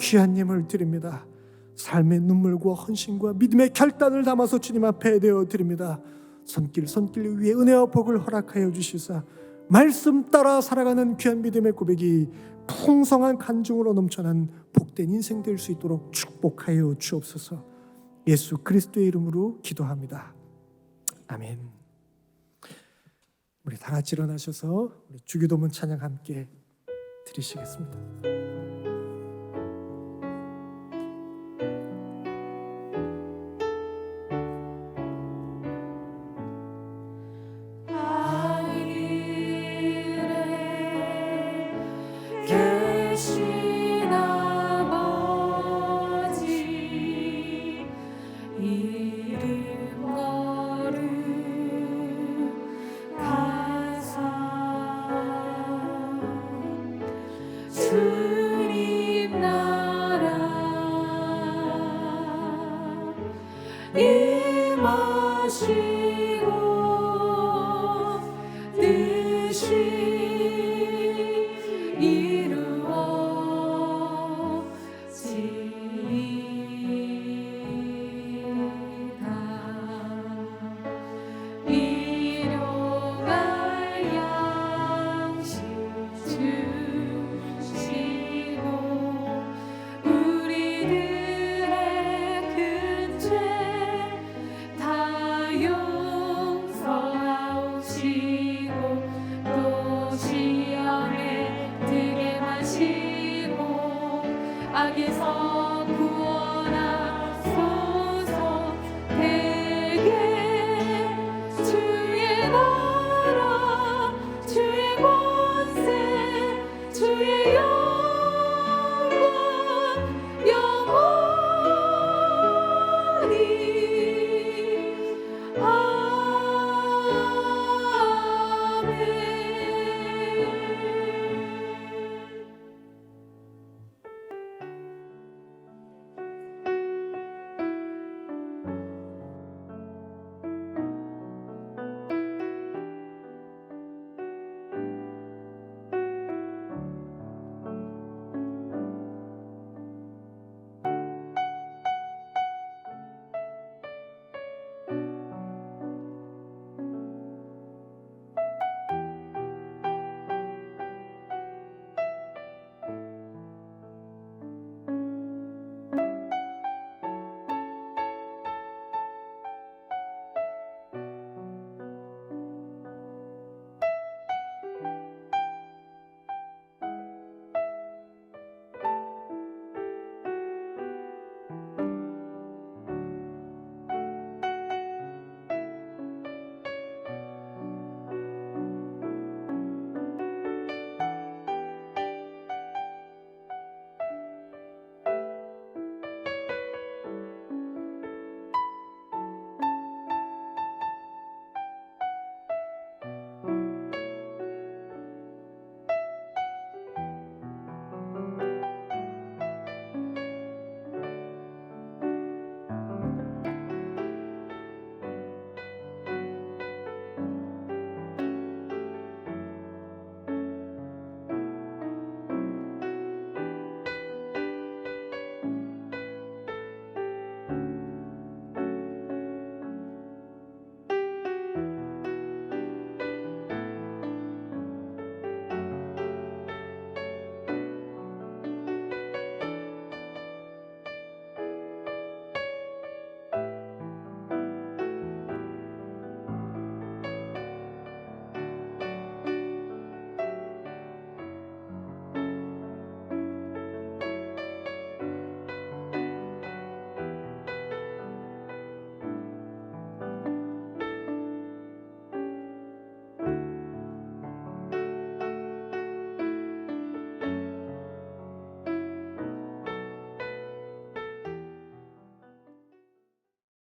귀한 예물 드립니다. 삶의 눈물과 헌신과 믿음의 결단을 담아서 주님 앞에 내어 드립니다. 손길 위에 은혜와 복을 허락하여 주시사 말씀 따라 살아가는 귀한 믿음의 고백이 풍성한 간증으로 넘쳐난 복된 인생 될 수 있도록 축복하여 주옵소서. 예수 그리스도의 이름으로 기도합니다. 아멘. 우리 다 같이 일어나셔서 우리 주기도문 찬양 함께 드리시겠습니다. 계신 아버지 이름 거룩하사 주님 나라 임하시고 뜻이